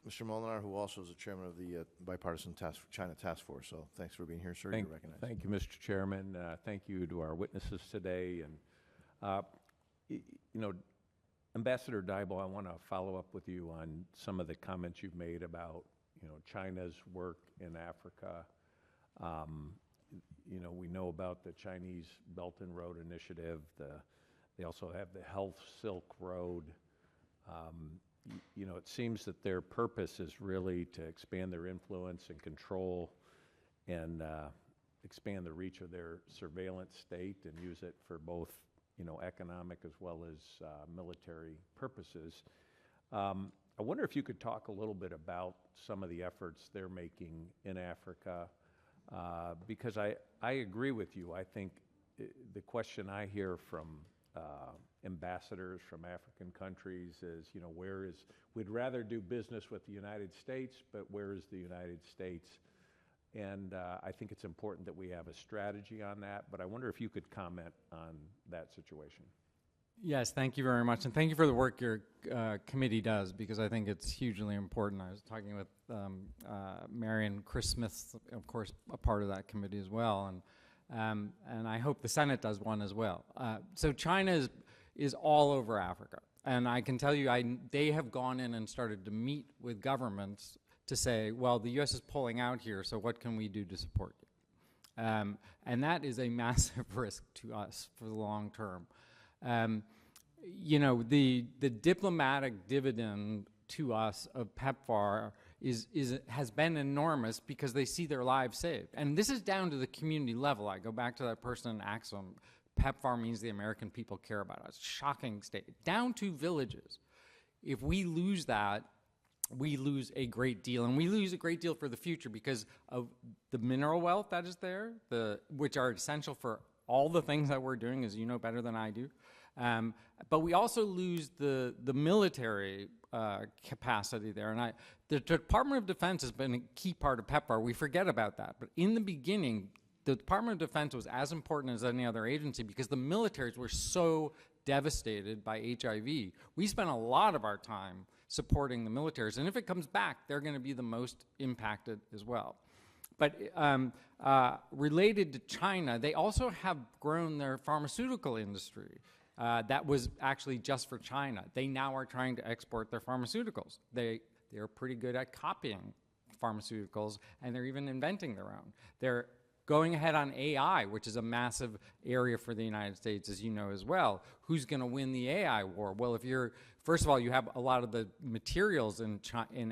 Mr. Molinar, who also is the chairman of the bipartisan China Task Force. So thanks for being here, sir. You're recognized. Thank you, Mr. Chairman. Thank you to our witnesses today. And, you know, Ambassador Dybel, I want to follow up with you on some of the comments you've made about, you know, China's work in Africa. You know, we know about the Chinese Belt and Road Initiative. They also have the Health Silk Road. You know, it seems that their purpose is really to expand their influence and control and expand the reach of their surveillance state and use it for both, you know, economic as well as military purposes. I wonder if you could talk a little bit about some of the efforts they're making in Africa, because I agree with you. I think the question I hear from ambassadors from African countries is, you know, we'd rather do business with the United States, but where is the United States? And I think it's important that we have a strategy on that, but I wonder if you could comment on that situation. Yes, thank you very much, and thank you for the work your committee does, because I think it's hugely important. I was talking with Mary and Chris Smith, of course, a part of that committee as well, and I hope the Senate does one as well. So China is all over Africa, and I can tell you they have gone in and started to meet with governments to say, well, the U.S. is pulling out here, so what can we do to support you? And that is a massive risk to us for the long term. You know, the diplomatic dividend to us of PEPFAR has been enormous because they see their lives saved. And this is down to the community level. I go back to that person in Axum. PEPFAR means the American people care about us. Shocking state. Down to villages. If we lose that, we lose a great deal, and we lose a great deal for the future because of the mineral wealth that is there, which are essential for all the things that we're doing, as you know better than I do. But we also lose the military capacity there. And the Department of Defense has been a key part of PEPFAR. We forget about that. But in the beginning, the Department of Defense was as important as any other agency because the militaries were so devastated by HIV. We spent a lot of our time supporting the militaries. And if it comes back, they're going to be the most impacted as well. But related to China, they also have grown their pharmaceutical industry. That was actually just for China. They now are trying to export their pharmaceuticals. They're pretty good at copying pharmaceuticals, and they're even inventing their own. They're Going ahead on AI, which is a massive area for the United States, as you know as well. Who's going to win the AI war? Well, first of all, you have a lot of the materials in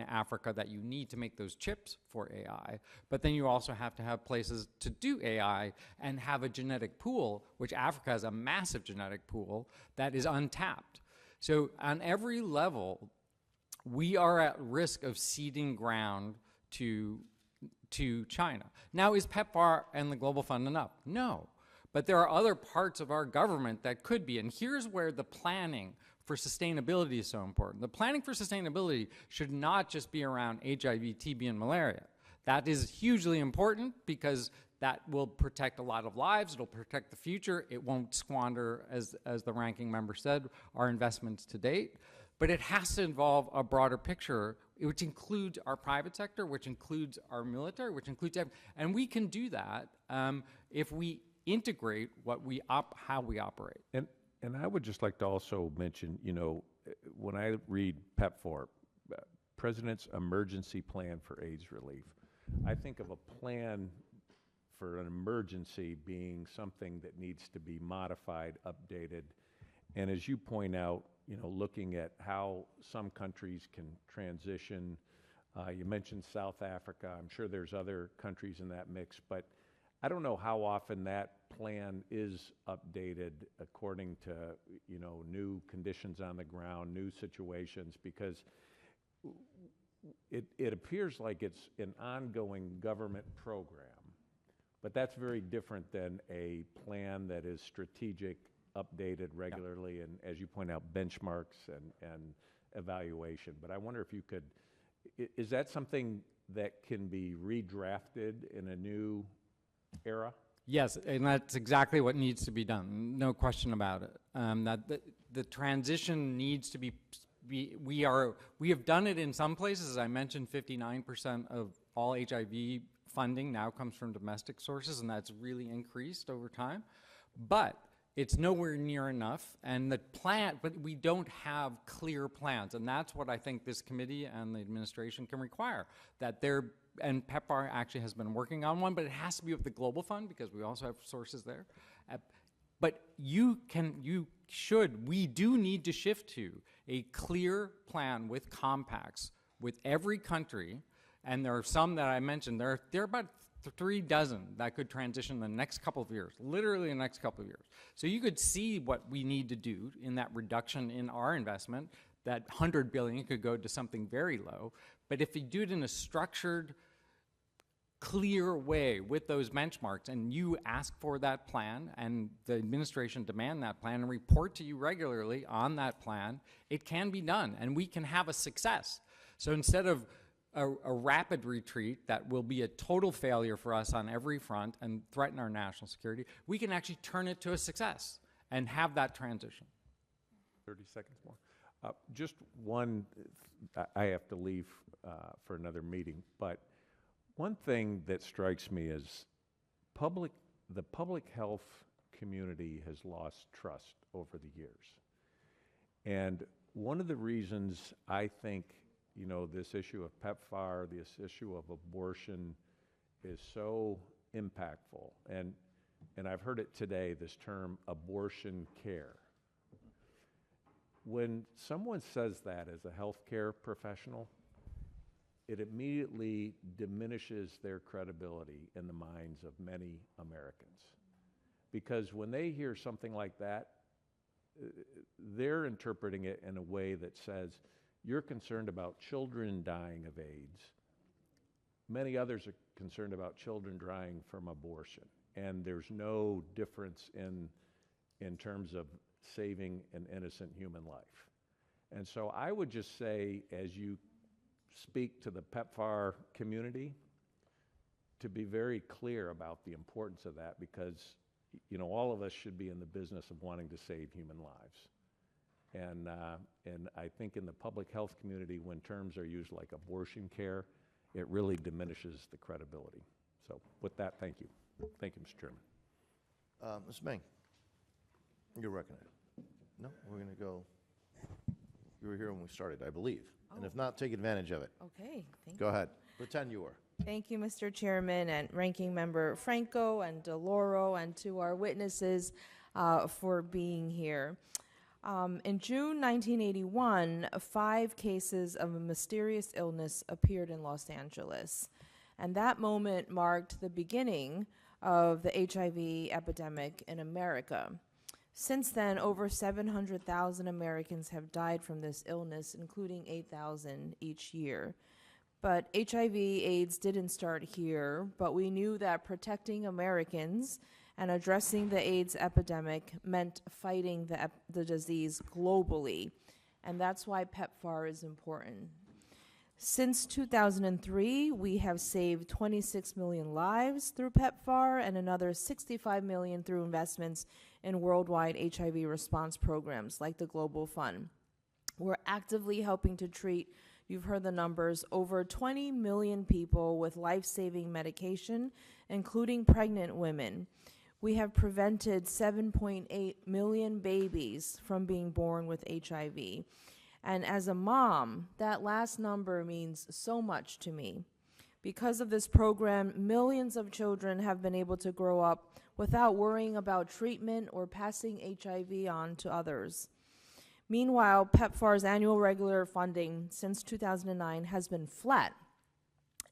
Africa that you need to make those chips for AI, but then you also have to have places to do AI and have a genetic pool, which Africa has a massive genetic pool that is untapped. So on every level, we are at risk of ceding ground to China. Now, is PEPFAR and the Global Fund enough? No. But there are other parts of our government that could be. And here's where the planning for sustainability is so important. The planning for sustainability should not just be around HIV, TB, and malaria. That is hugely important because that will protect a lot of lives. It'll protect the future. It won't squander, as the ranking member said, our investments to date. But it has to involve a broader picture, which includes our private sector, which includes our military, which includes and we can do that if we integrate how we operate. And I would just like to also mention, when I read PEPFAR, President's Emergency Plan for AIDS Relief, I think of a plan for an emergency being something that needs to be modified, updated, and as you point out, looking at how some countries can transition. You mentioned South Africa. I'm sure there's other countries in that mix, but I don't know how often that plan is updated according to, new conditions on the ground, new situations, because it appears like it's an ongoing government program, but that's very different than a plan that is strategic, updated regularly, and as you point out, benchmarks and evaluation. But I wonder if you could, is that something that can be redrafted in a new era? Yes, and that's exactly what needs to be done. No question about it. That the transition needs to be. We have done it in some places. As I mentioned, 59% of all HIV funding now comes from domestic sources, and that's really increased over time. But it's nowhere near enough, and but we don't have clear plans, and that's what I think this committee and the administration can require. And PEPFAR actually has been working on one, but it has to be with the Global Fund because we also have sources there. But we do need to shift to a clear plan with compacts with every country, and there are some that I mentioned. There are about 3 dozen that could transition in the next couple of years, literally the next couple of years. So you could see what we need to do in that reduction in our investment. That $100 billion could go to something very low. But if you do it in a structured, clear way with those benchmarks, and you ask for that plan, and the administration demand that plan and report to you regularly on that plan, it can be done, and we can have a success. So instead of a rapid retreat that will be a total failure for us on every front and threaten our national security, we can actually turn it to a success and have that transition. 30 seconds more. Just one, I have to leave for another meeting, but one thing that strikes me is the public health community has lost trust over the years. And one of the reasons I think this issue of PEPFAR, this issue of abortion is so impactful. And I've heard it today, this term abortion care. When someone says that as a healthcare professional, it immediately diminishes their credibility in the minds of many Americans. Because when they hear something like that, they're interpreting it in a way that says, you're concerned about children dying of AIDS. Many others are concerned about children dying from abortion. And there's no difference in terms of saving an innocent human life. And so I would just say, as you speak to the PEPFAR community, to be very clear about the importance of that, because all of us should be in the business of wanting to save human lives. And I think in the public health community, when terms are used like abortion care, it really diminishes the credibility. So with that, thank you. Thank you, Mr. Chairman. Ms. Meng, you're recognized. No, we're going to go. You were here when we started, I believe. And if not, take advantage of it. Okay, thank Go you. ahead. Pretend you were. Thank you, Mr. Chairman, and Ranking Member Franco and DeLauro, and to our witnesses for being here. In June 1981, 5 cases of a mysterious illness appeared in Los Angeles, and that moment marked the beginning of the HIV epidemic in America. Since then, over 700,000 Americans have died from this illness, including 8,000 each year. But HIV/AIDS didn't start here, but we knew that protecting Americans and addressing the AIDS epidemic meant fighting the disease globally, and that's why PEPFAR is important. Since 2003, we have saved 26 million lives through PEPFAR and another 65 million through investments in worldwide HIV response programs like the Global Fund. We're actively helping to treat, you've heard the numbers, over 20 million people with life-saving medication, including pregnant women. We have prevented 7.8 million babies from being born with HIV. And as a mom, that last number means so much to me. Because of this program, millions of children have been able to grow up without worrying about treatment or passing HIV on to others. Meanwhile, PEPFAR's annual regular funding since 2009 has been flat.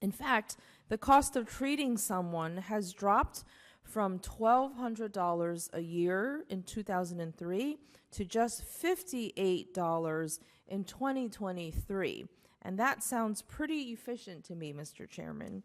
In fact, the cost of treating someone has dropped from $1,200 a year in 2003 to just $58 in 2023. And that sounds pretty efficient to me, Mr. Chairman.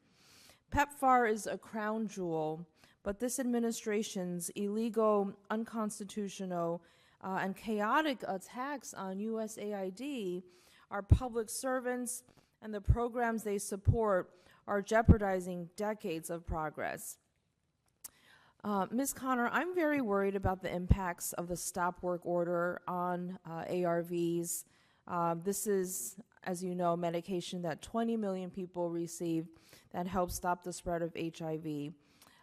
PEPFAR is a crown jewel, but this administration's illegal, unconstitutional, and chaotic attacks on USAID, our public servants, and the programs they support are jeopardizing decades of progress. Ms. Connor, I'm very worried about the impacts of the stop work order on ARVs. This is, as you know, medication that 20 million people receive that helps stop the spread of HIV.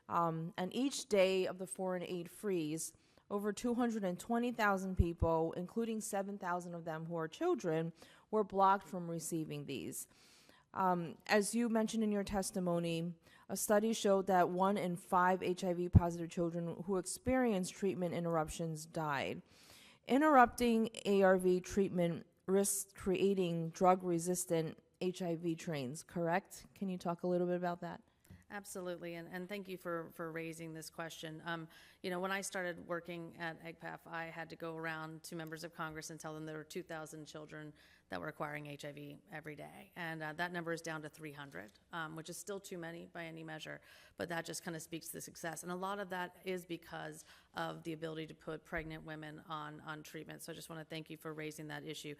And each day of the foreign aid freeze, over 220,000 people, including 7,000 of them who are children, were blocked from receiving these. As you mentioned in your testimony, a study showed that 1 in 5 HIV-positive children who experienced treatment interruptions died. Interrupting ARV treatment risks creating drug-resistant HIV strains, correct? Can you talk a little bit about that? Absolutely, and thank you for raising this question. When I started working at EGPAF, I had to go around to members of Congress and tell them there were 2,000 children that were acquiring HIV every day. And that number is down to 300, which is still too many by any measure, but that just kind of speaks to the success. And a lot of that is because of the ability to put pregnant women on treatment. So I just want to thank you for raising that issue.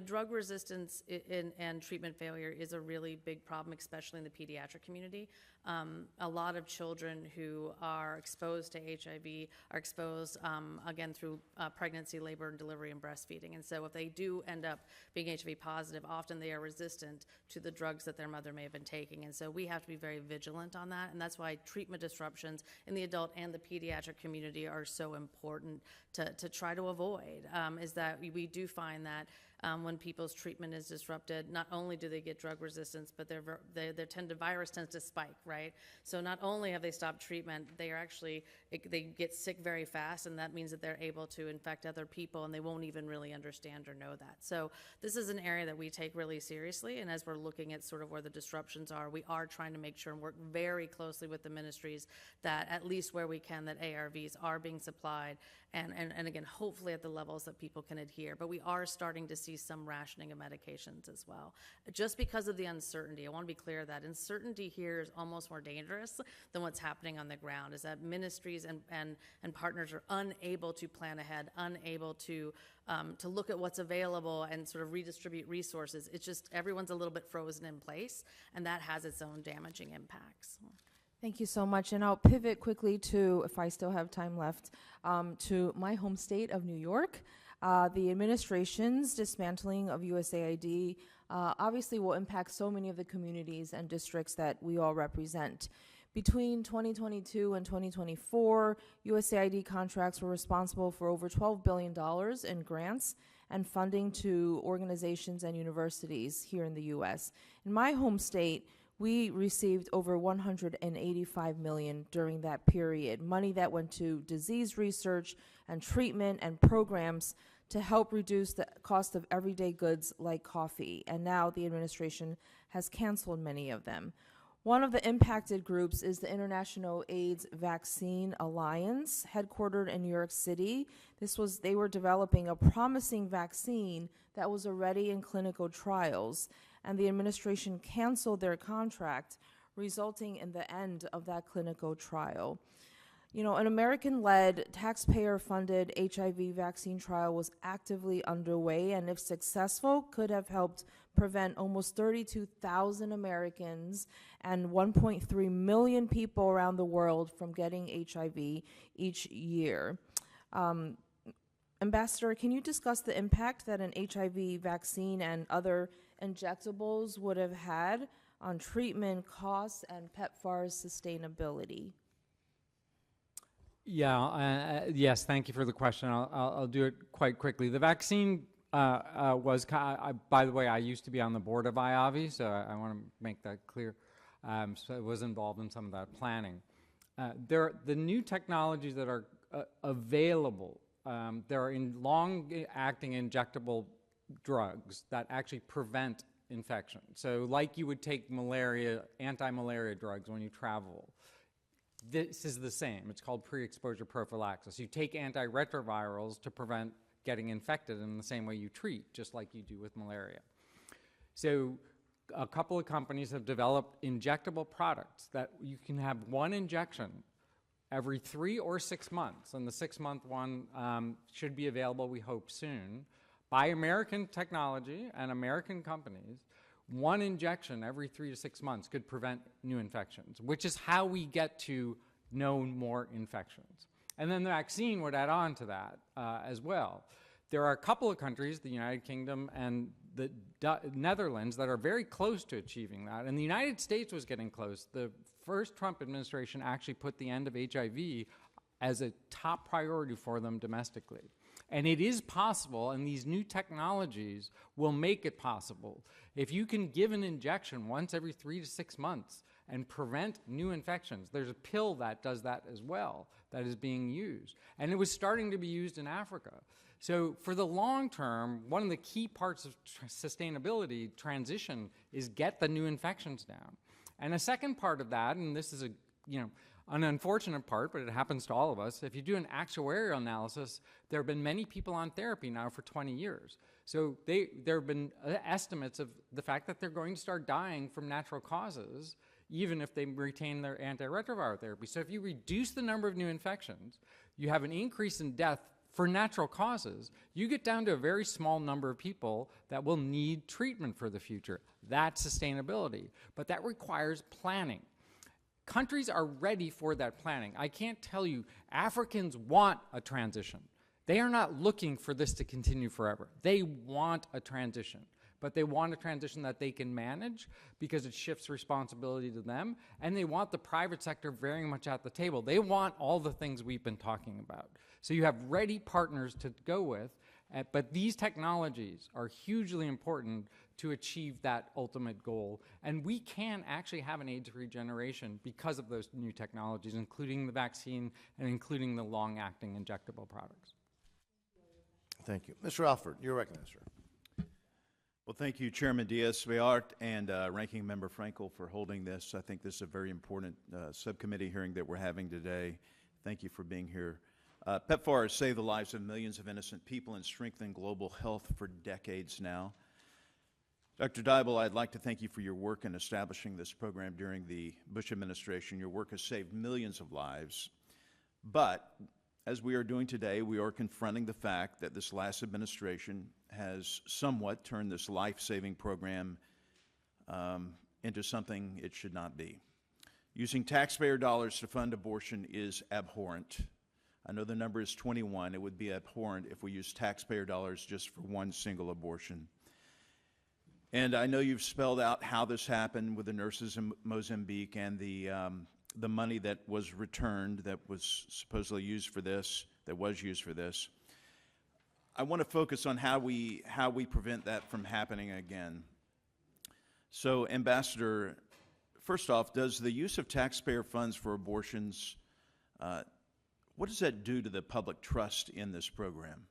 Drug resistance and treatment failure is a really big problem, especially in the pediatric community. A lot of children who are exposed to HIV are exposed, again, through pregnancy, labor and delivery, and breastfeeding. And so if they do end up being HIV positive, often they are resistant to the drugs that their mother may have been taking. And so we have to be very vigilant on that. And that's why treatment disruptions in the adult and the pediatric community are so important to try to avoid, is that we do find that when people's treatment is disrupted, not only do they get drug resistance, but their virus tends to spike, right? So not only have they stopped treatment, they are actually, they get sick very fast, and that means that they're able to infect other people, and they won't even really understand or know that. So this is an area that we take really seriously, and as we're looking at sort of where the disruptions are, we are trying to make sure and work very closely with the ministries that at least where we can, that ARVs are being supplied, and again, hopefully at the levels that people can adhere. But we are starting to see some rationing of medications as well, just because of the uncertainty. I want to be clear that uncertainty here is almost more dangerous than what's happening on the ground, is that ministries and partners are unable to plan ahead, unable to look at what's available and sort of redistribute resources. It's just everyone's a little bit frozen in place, and that has its own damaging impacts. Thank you so much. And I'll pivot quickly to, if I still have time left, to my home state of New York. The administration's dismantling of USAID obviously will impact so many of the communities and districts that we all represent. Between 2022 and 2024, USAID contracts were responsible for over $12 billion in grants and funding to organizations and universities here in the U.S. In my home state, we received over $185 million during that period, money that went to disease research and treatment and programs to help reduce the cost of everyday goods like coffee. And now the administration has canceled many of them. One of the impacted groups is the International AIDS Vaccine Alliance, headquartered in New York City. They were developing a promising vaccine that was already in clinical trials, and the administration canceled their contract, resulting in the end of that clinical trial. You know, an American-led, taxpayer-funded HIV vaccine trial was actively underway, and if successful, could have helped prevent almost 32,000 Americans and 1.3 million people around the world from getting HIV each year. Ambassador, can you discuss the impact that an HIV vaccine and other injectables would have had on treatment costs and PEPFAR's sustainability? Yeah, yes, thank you for the question. I'll do it quite quickly. The vaccine was, by the way, I used to be on the board of IAVI, so I want to make that clear. So I was involved in some of that planning. The new technologies that are available, there are long-acting injectable drugs that actually prevent infection. So like you would take malaria, anti-malaria drugs when you travel. This is the same. It's called pre-exposure prophylaxis. You take antiretrovirals to prevent getting infected in the same way you treat, just like you do with malaria. So a couple of companies have developed injectable products that you can have one injection every 3 or 6 months, and the 6-month one should be available, we hope, soon, by American technology and American companies. One injection every 3 to 6 months could prevent new infections, which is how we get to no more infections. And then the vaccine would add on to that as well. There are a couple of countries, the United Kingdom and the Netherlands, that are very close to achieving that. And the United States was getting close. The first Trump administration actually put the end of HIV as a top priority for them domestically. And it is possible, and these new technologies will make it possible. If you can give an injection once every 3 to 6 months and prevent new infections, there's a pill that does that as well that is being used. And it was starting to be used in Africa. So for the long term, one of the key parts of sustainability transition is get the new infections down. And a second part of that, and this is an unfortunate part, but it happens to all of us. If you do an actuarial analysis, there have been many people on therapy now for 20 years. So there have been estimates of the fact that they're going to start dying from natural causes, even if they retain their antiretroviral therapy. So if you reduce the number of new infections, you have an increase in death for natural causes, you get down to a very small number of people that will need treatment for the future. That's sustainability. But that requires planning. Countries are ready for that planning. I can't tell you, Africans want a transition. They are not looking for this to continue forever. They want a transition, but they want a transition that they can manage because it shifts responsibility to them, and they want the private sector very much at the table. They want all the things we've been talking about. So you have ready partners to go with, but these technologies are hugely important to achieve that ultimate goal. And we can actually have an AIDS-free generation because of those new technologies, including the vaccine and including the long-acting injectable products. Thank you. Mr. Alford, you're recognized, sir. Well, thank you, Chairman Diaz-Bayart and Ranking Member Frankel for holding this. I think this is a very important subcommittee hearing that we're having today. Thank you for being here. PEPFAR has saved the lives of millions of innocent people and strengthened global health for decades now. Dr. Dybel, I'd like to thank you for your work in establishing this program during the Bush administration. Your work has saved millions of lives. But as we are doing today, we are confronting the fact that this last administration has somewhat turned this life-saving program into something it should not be. Using taxpayer dollars to fund abortion is abhorrent. I know the number is 21. It would be abhorrent if we used taxpayer dollars just for one single abortion. And I know you've spelled out how this happened with the nurses in Mozambique and the money that was returned that was supposedly used for this, that was used for this. I want to focus on how we prevent that from happening again. So, Ambassador, First off, does the use of taxpayer funds for abortions, what does that do to the public trust in this program?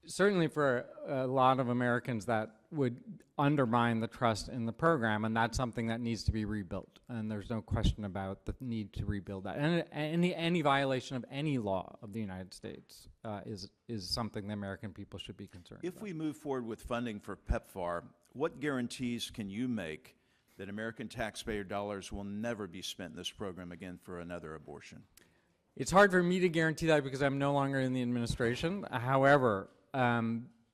Certainly for a lot of Americans, that would undermine the trust in the program, and that's something that needs to be rebuilt. And there's no question about the need to rebuild that. And any violation of any law of the United States is something the American people should be concerned about. If we move forward with funding for PEPFAR, what guarantees can you make that American taxpayer dollars will never be spent in this program again for another abortion? It's hard for me to guarantee that because I'm no longer in the administration. However,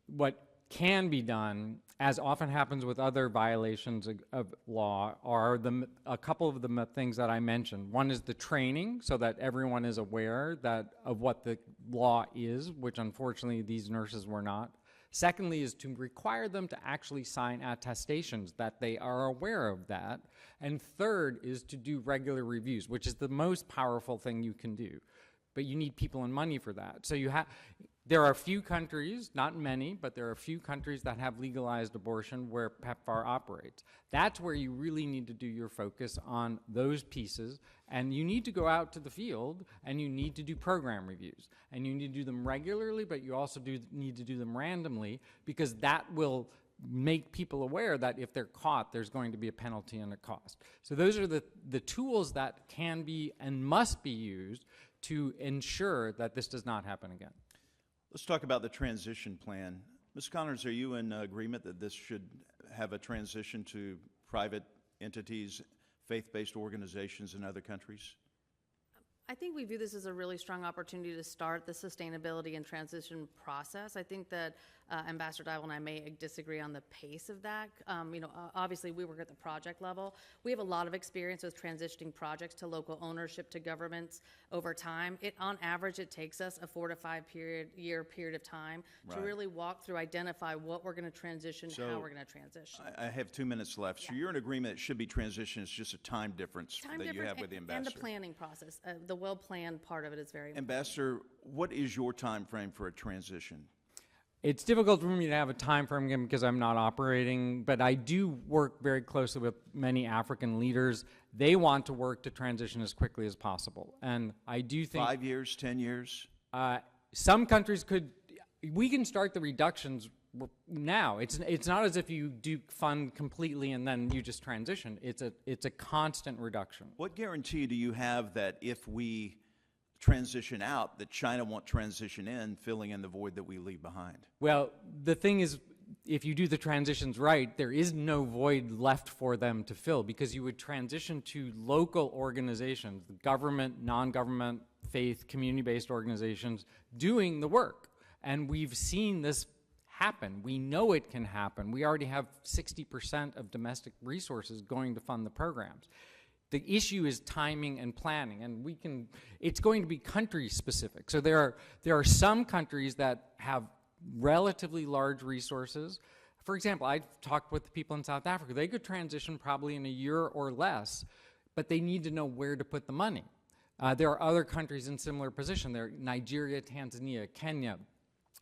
what can be done, as often happens with other violations of law, are a couple of the things that I mentioned. One is the training, so that everyone is aware of what the law is, which unfortunately these nurses were not. Secondly is to require them to actually sign attestations that they are aware of that. And third is to do regular reviews, which is the most powerful thing you can do. But you need people and money for that. So there are a few countries, not many, but there are a few countries that have legalized abortion where PEPFAR operates. That's where you really need to do your focus on those pieces, and you need to go out to the field, and you need to do program reviews. And you need to do them regularly, but you also need to do them randomly, because that will make people aware that if they're caught, there's going to be a penalty and a cost. So those are the tools that can be and must be used to ensure that this does not happen again. Let's talk about the transition plan. Ms. Connors, are you in agreement that this should have a transition to private entities, faith-based organizations in other countries? I think we view this as a really strong opportunity to start the sustainability and transition process. I think that Ambassador Dywell and I may disagree on the pace of that. Obviously we work at the project level. We have a lot of experience with transitioning projects to local ownership, to governments over time. On average, it takes us a 4 to 5 year period of time to really walk through, identify what we're going to transition, how we're going to transition. I have 2 minutes left. So you're in agreement it should be transition. It's just a time difference that you have with the ambassador. And the planning process. The well-planned part of it is very important. Ambassador, what is your time frame for a transition? It's difficult for me to have a time frame because I'm not operating, but I do work very closely with many African leaders. They want to work to transition as quickly as possible. And I do think 5 years, 10 years? Some countries we can start the reductions now. It's not as if you do fund completely and then you just transition. It's a constant reduction. What guarantee do you have that if we transition out, that China won't transition in, filling in the void that we leave behind? Well, the thing is, if you do the transitions right, there is no void left for them to fill, because you would transition to local organizations, government, non-government, faith, community-based organizations doing the work. And we've seen this happen. We know it can happen. We already have 60% of domestic resources going to fund the programs. The issue is timing and planning, and it's going to be country specific. So there are some countries that have relatively large resources. For example, I've talked with the people in South Africa. They could transition probably in a year or less, but they need to know where to put the money. There are other countries in similar position. There are Nigeria, Tanzania, Kenya,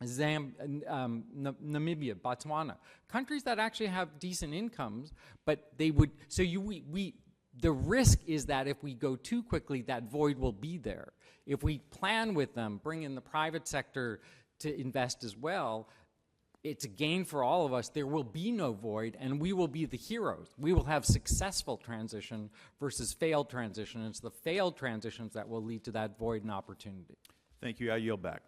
Namibia, Botswana, countries that actually have decent incomes, but they would, the risk is that if we go too quickly, that void will be there. If we plan with them, bring in the private sector to invest as well, it's a gain for all of us. There will be no void, and we will be the heroes. We will have successful transition versus failed transition. It's the failed transitions that will lead to that void and opportunity. Thank you. I yield back.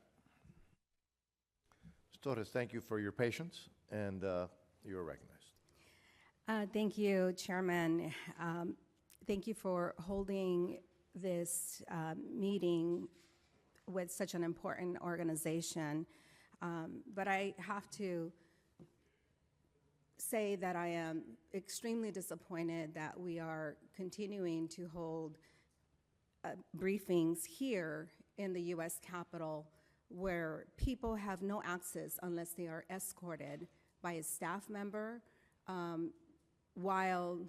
Ms. Torres, thank you for your patience, and you are recognized. Thank you, Chairman. Thank you for holding this meeting with such an important organization. But I have to say that I am extremely disappointed that we are continuing to hold briefings here in the U.S. Capitol where people have no access unless they are escorted by a staff member while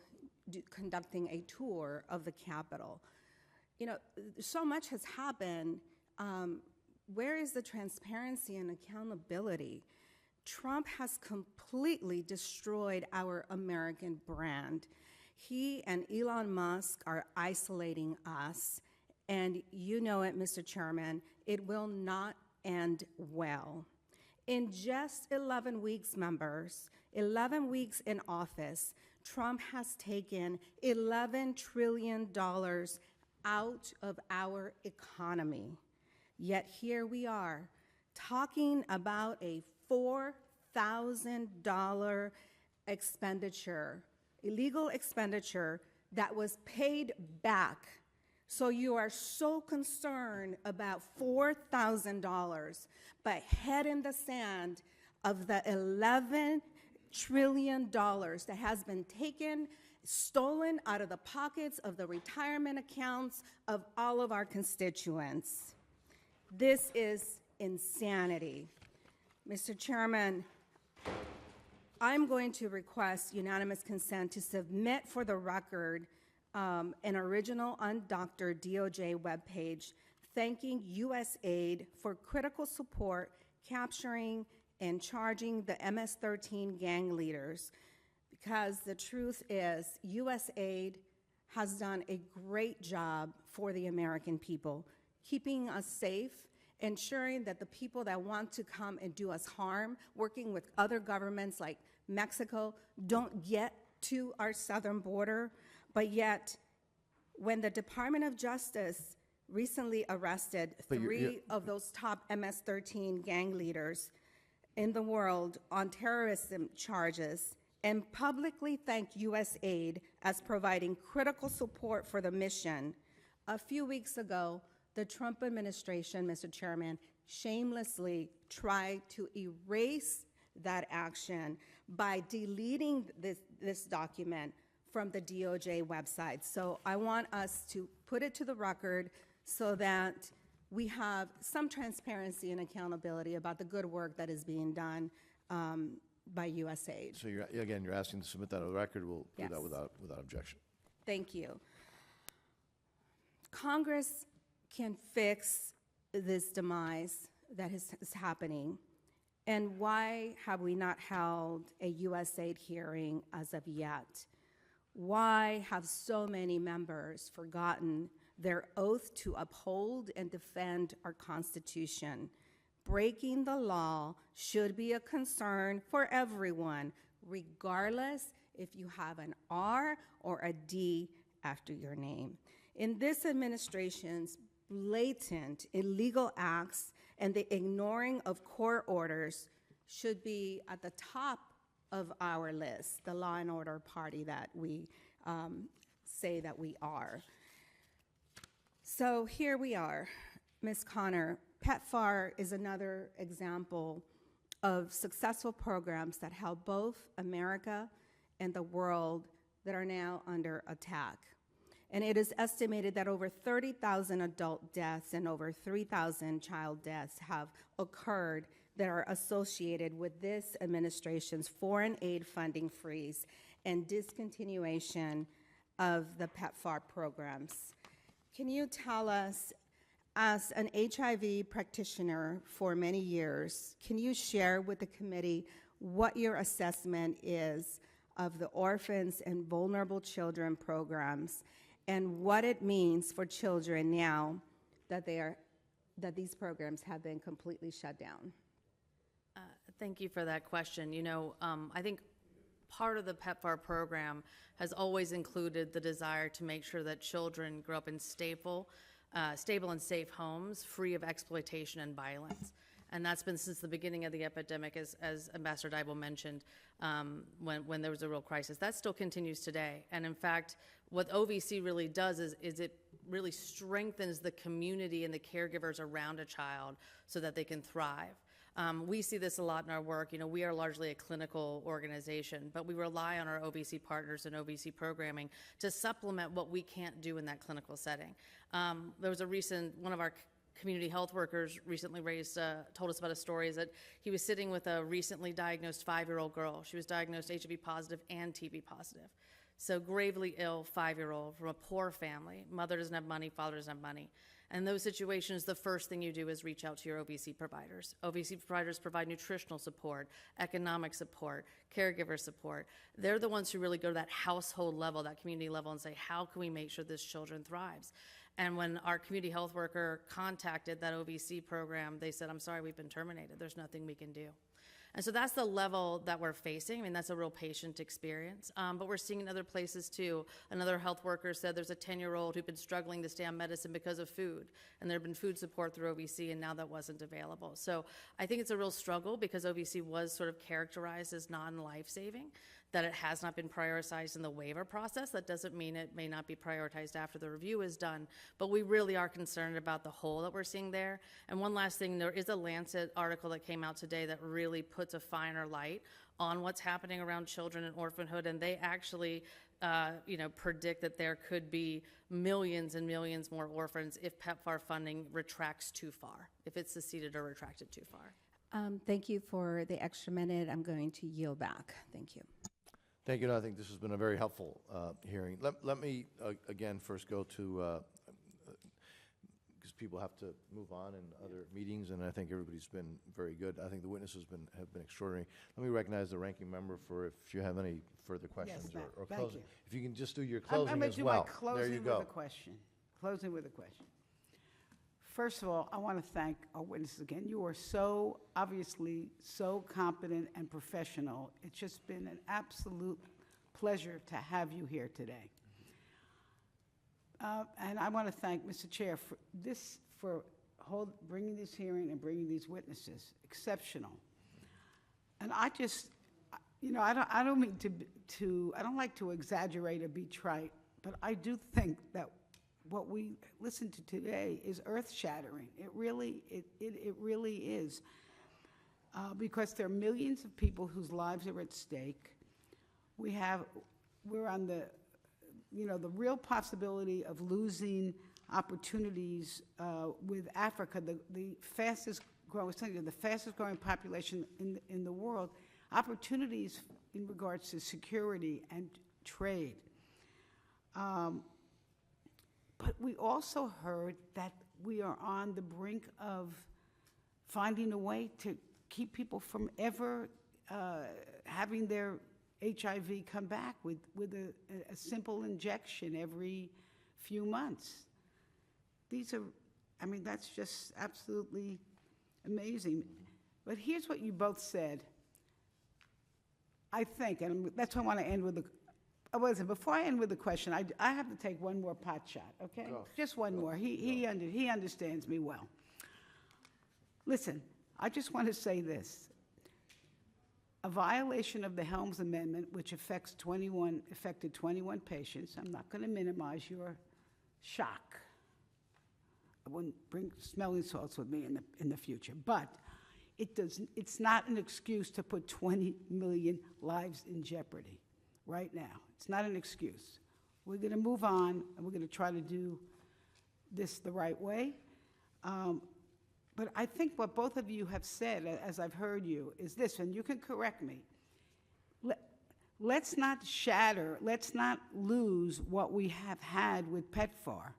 conducting a tour of the Capitol. You know, so much has happened. Where is the transparency and accountability? Trump has completely destroyed our American brand. He and Elon Musk are isolating us, and you know it, Mr. Chairman, it will not end well. In just 11 weeks, members, 11 weeks in office, Trump has taken $11 trillion out of our economy. Yet here we are, talking about a $4,000 expenditure, illegal expenditure that was paid back. So you are so concerned about $4,000, but head in the sand of the $11 trillion that has been taken, stolen out of the pockets of the retirement accounts of all of our constituents. This is insanity. Mr. Chairman, I'm going to request unanimous consent to submit for the record an original undoctored DOJ webpage thanking USAID for critical support capturing and charging the MS-13 gang leaders, because the truth is USAID has done a great job for the American people, keeping us safe, ensuring that the people that want to come and do us harm, working with other governments like Mexico, don't get to our southern border. But yet, when the Department of Justice recently arrested three of those top MS-13 gang leaders in the world on terrorism charges and publicly thanked USAID as providing critical support for the mission, a few weeks ago, the Trump administration, Mr. Chairman, shamelessly tried to erase that action by deleting this document from the DOJ website. So I want us to put it to the record so that we have some transparency and accountability about the good work that is being done by USAID. So you're asking to submit that on the record. We'll do that Yes. without objection. Thank you. Congress can fix this demise that is happening. And why have we not held a USAID hearing as of yet? Why have so many members forgotten their oath to uphold and defend our Constitution? Breaking the law should be a concern for everyone, regardless if you have an R or a D after your name. In this administration's blatant illegal acts and the ignoring of court orders should be at the top of our list, the law and order party that we say that we are. So here we are, Ms. Connor. PEPFAR is another example of successful programs that help both America and the world that are now under attack. And it is estimated that over 30,000 adult deaths and over 3,000 child deaths have occurred that are associated with this administration's foreign aid funding freeze and discontinuation of the PEPFAR programs. Can you tell us, as an HIV practitioner for many years, can you share with the committee what your assessment is of the orphans and vulnerable children programs and what it means for children now that these programs have been completely shut down? Thank you for that question. You know, I think part of the PEPFAR program has always included the desire to make sure that children grow up in stable and safe homes, free of exploitation and violence. And that's been since the beginning of the epidemic, as Ambassador Dybel mentioned, when there was a real crisis. That still continues today. And in fact, what OVC really does is it really strengthens the community and the caregivers around a child so that they can thrive. We see this a lot in our work. You know, we are largely a clinical organization, but we rely on our OVC partners and OVC programming to supplement what we can't do in that clinical setting. There was one of our community health workers recently told us about a story is that he was sitting with a recently diagnosed 5-year-old girl. She was diagnosed HIV positive and TB positive. So gravely ill 5-year-old from a poor family. Mother doesn't have money, father doesn't have money. In those situations, the first thing you do is reach out to your OVC providers. OVC providers provide nutritional support, economic support, caregiver support. They're the ones who really go to that household level, that community level, and say, how can we make sure this children thrives? And when our community health worker contacted that OVC program, they said, I'm sorry, we've been terminated. There's nothing we can do. And so that's the level that we're facing. I mean, that's a real patient experience. But we're seeing in other places too. Another health worker said there's a 10-year-old who'd been struggling to stay on medicine because of food. And there had been food support through OVC, and now that wasn't available. So I think it's a real struggle because OVC was sort of characterized as non-life-saving, that it has not been prioritized in the waiver process. That doesn't mean it may not be prioritized after the review is done, but we really are concerned about the hole that we're seeing there. And one last thing, there is a Lancet article that came out today that really puts a finer light on what's happening around children and orphanhood, and they actually predict that there could be millions and millions more orphans if PEPFAR funding retracts too far, if it's seceded or retracted too far. Thank you for the extra minute. I'm going to yield back. Thank you. Thank you. I think this has been a very helpful hearing. Let me, again, first go to, because people have to move on in other meetings, and I think everybody's been very good. I think the witnesses have been extraordinary. Let me recognize the ranking member for if you have any further questions ma'am. or Thank closing. you. If you can just do your I'm closing going as to do well. my There you closing go. with a question. Closing with a question. First of all, I want to thank our witnesses again. You are so, obviously, so competent and professional. It's just been an absolute pleasure to have you here today. And I want to thank Mr. Chair for bringing this hearing and bringing these witnesses. Exceptional. And I just, I don't mean I don't like to exaggerate or be trite, but I do think that what we listened to today is earth-shattering. It really is. Because there are millions of people whose lives are at stake. We're on the real possibility of losing opportunities with Africa, the fastest growing population in the world, opportunities in regards to security and trade. But we also heard that we are on the brink of finding a way to keep people from ever having their HIV come back with a simple injection every few months. That's just absolutely amazing. But here's what you both said. I think, and that's why I want to end with before I end with the question, I have to take one more pot shot, okay? Go. Just one more. He understands me well. Listen, I just want to say this. A violation of the Helms Amendment, which affected 21 patients, I'm not going to minimize your shock. I wouldn't bring smelling salts with me in the future, but it's not an excuse to put 20 million lives in jeopardy right now. It's not an excuse. We're going to move on, and we're going to try to do this the right way. But I think what both of you have said, as I've heard you, is this, and you can correct me. Let's not shatter, let's not lose what we have had with PEPFAR.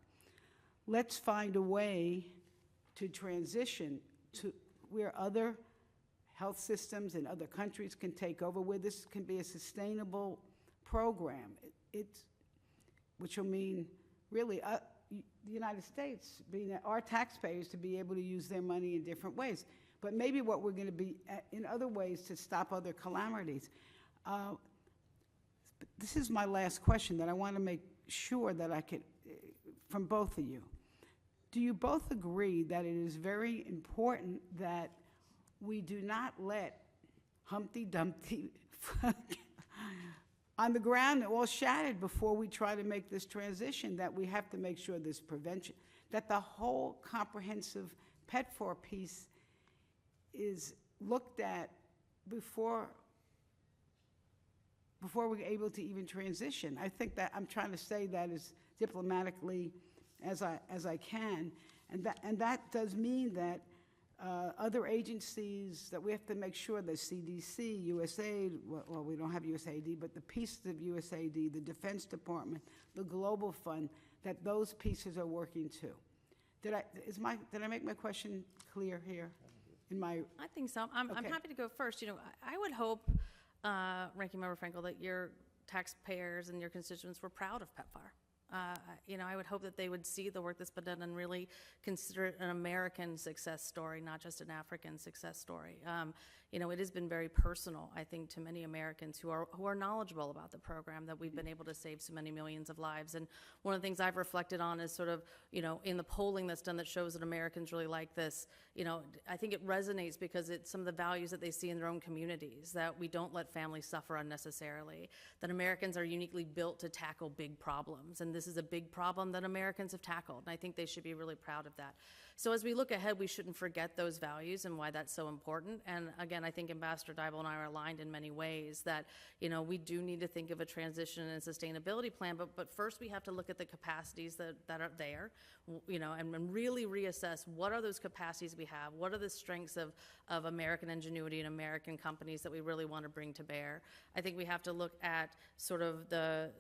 Let's find a way to transition to where other health systems in other countries can take over, where this can be a sustainable program, which will mean really the United States, being our taxpayers, to be able to use their money in different ways. But maybe what we're going to be in other ways to stop other calamities. This is my last question that I want to make sure that I could, from both of you. Do you both agree that it is very important that we do not let Humpty Dumpty on the ground all shattered before we try to make this transition, that we have to make sure there's prevention, that the whole comprehensive PEPFAR piece is looked at before we're able to even transition? I think that I'm trying to say that as diplomatically as I can, and that does mean that other agencies, that we have to make sure the CDC, USAID, well, we don't have USAID, but the pieces of USAID, the Defense Department, the Global Fund, that those pieces are working too. Did I make my question clear here? I think so. I'm Okay. happy to go first. You know, I would hope, Ranking Member Frankel, that your taxpayers and your constituents were proud of PEPFAR. You know, I would hope that they would see the work that's been done and really consider it an American success story, not just an African success story. You know, it has been very personal, I think, to many Americans who are knowledgeable about the program, that we've been able to save so many millions of lives. And one of the things I've reflected on is sort of, you know, in the polling that's done that shows that Americans really like this, you know, I think it resonates because it's some of the values that they see in their own communities, that we don't let families suffer unnecessarily, that Americans are uniquely built to tackle big problems. And this is a big problem that Americans have tackled, and I think they should be really proud of that. So as we look ahead, we shouldn't forget those values and why that's so important. And again, I think Ambassador Dybel and I are aligned in many ways that, you know, we do need to think of a transition and sustainability plan, but first we have to look at the capacities that are there, you know, and really reassess what are those capacities we have, what are the strengths of American ingenuity and American companies that we really want to bring to bear. I think we have to look at sort of the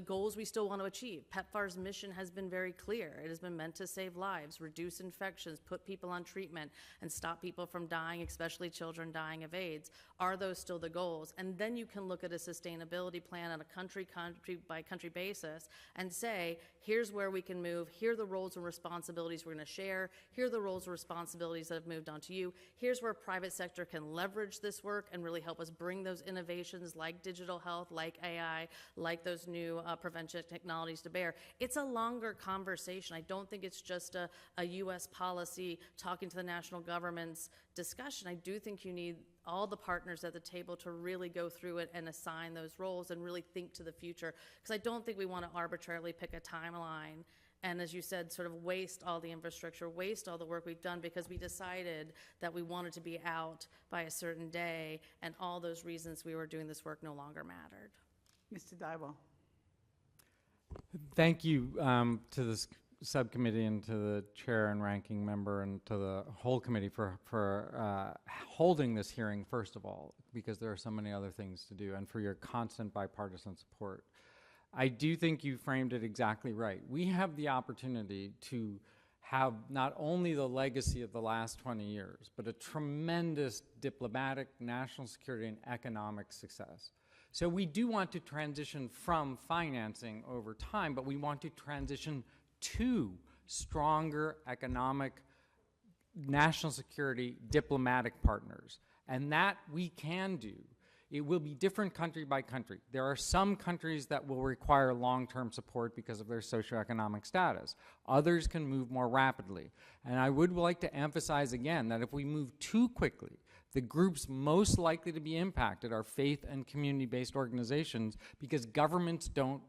goals we still want to achieve. PEPFAR's mission has been very clear. It has been meant to save lives, reduce infections, put people on treatment, and stop people from dying, especially children dying of AIDS. Are those still the goals? And then you can look at a sustainability plan on a country by country basis and say, here's where we can move, here are the roles and responsibilities we're going to share, here are the roles and responsibilities that have moved on to you, here's where private sector can leverage this work and really help us bring those innovations like digital health, like AI, like those new prevention technologies to bear. It's a longer conversation. I don't think it's just a U.S. policy talking to the national government's discussion. I do think you need all the partners at the table to really go through it and assign those roles and really think to the future. Because I don't think we want to arbitrarily pick a timeline and, as you said, sort of waste all the infrastructure, waste all the work we've done because we decided that we wanted to be out by a certain day, and all those reasons we were doing this work no longer mattered. Mr. Dybel. Thank you to this subcommittee and to the chair and ranking member and to the whole committee for holding this hearing, first of all, because there are so many other things to do, and for your constant bipartisan support. I do think you framed it exactly right. We have the opportunity to have not only the legacy of the last 20 years, but a tremendous diplomatic, national security, and economic success. So we do want to transition from financing over time, but we want to transition to stronger economic, national security, diplomatic partners. And that we can do. It will be different country by country. There are some countries that will require long-term support because of their socioeconomic status. Others can move more rapidly. And I would like to emphasize again that if we move too quickly, the groups most likely to be impacted are faith and community-based organizations because governments don't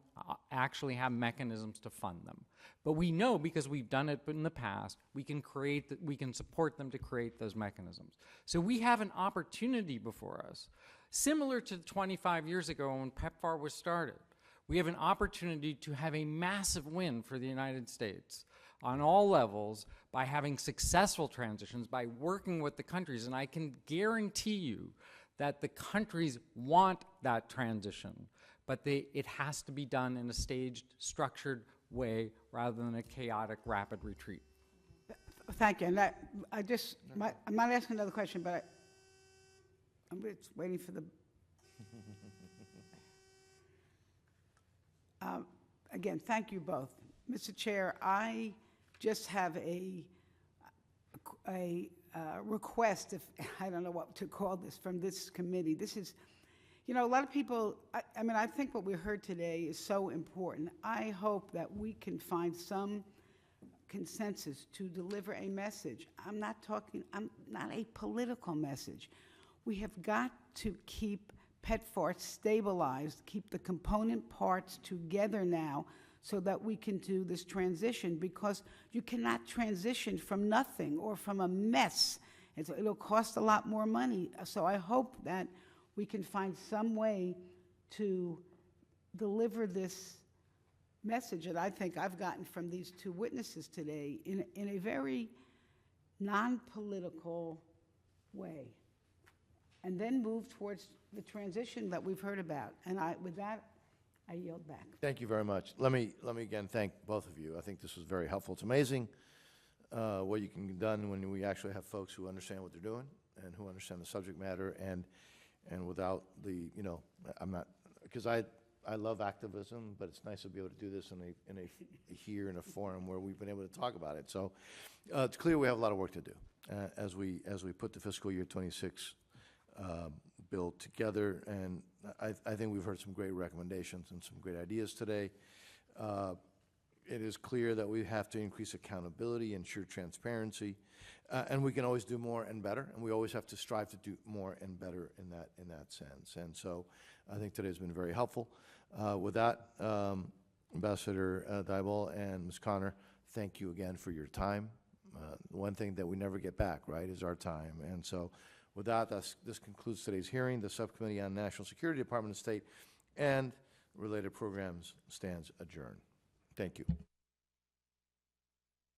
actually have mechanisms to fund them. But we know, because we've done it in the past, we can support them to create those mechanisms. So we have an opportunity before us, similar to 25 years ago when PEPFAR was started. We have an opportunity to have a massive win for the United States on all levels by having successful transitions, by working with the countries. And I can guarantee you that the countries want that transition, but it has to be done in a staged, structured way rather than a chaotic, rapid retreat. Thank you. And I'm not asking another question, but I'm just waiting for the. Again, thank you both. Mr. Chair, I just have a request, if I don't know what to call this, from this committee. This is, you know, a lot of people, I mean, I think what we heard today is so important. I hope that we can find some consensus to deliver a message. I'm not a political message. We have got to keep PEPFAR stabilized, keep the component parts together now so that we can do this transition, because you cannot transition from nothing or from a mess. It'll cost a lot more money. So I hope that we can find some way to deliver this message that I think I've gotten from these two witnesses today in a very non-political way, and then move towards the transition that we've heard about. And with that, I yield back. Thank you very much. Let me again thank both of you. I think this was very helpful. It's amazing what you can get done when we actually have folks who understand what they're doing and who understand the subject matter, and without the, you know, I'm not, because I love activism, but it's nice to be able to do this in a forum where we've been able to talk about it. So it's clear we have a lot of work to do as we put the fiscal year 26 bill together, and I think we've heard some great recommendations and some great ideas today. It is clear that we have to increase accountability, ensure transparency, and we can always do more and better, and we always have to strive to do more and better in that sense. And so I think today's been very helpful. With that, Ambassador Diebel and Ms. Connor, thank you again for your time. One thing that we never get back, right, is our time. And so with that, this concludes today's hearing. The Subcommittee on National Security, Department of State, and related programs stands adjourned. Thank you.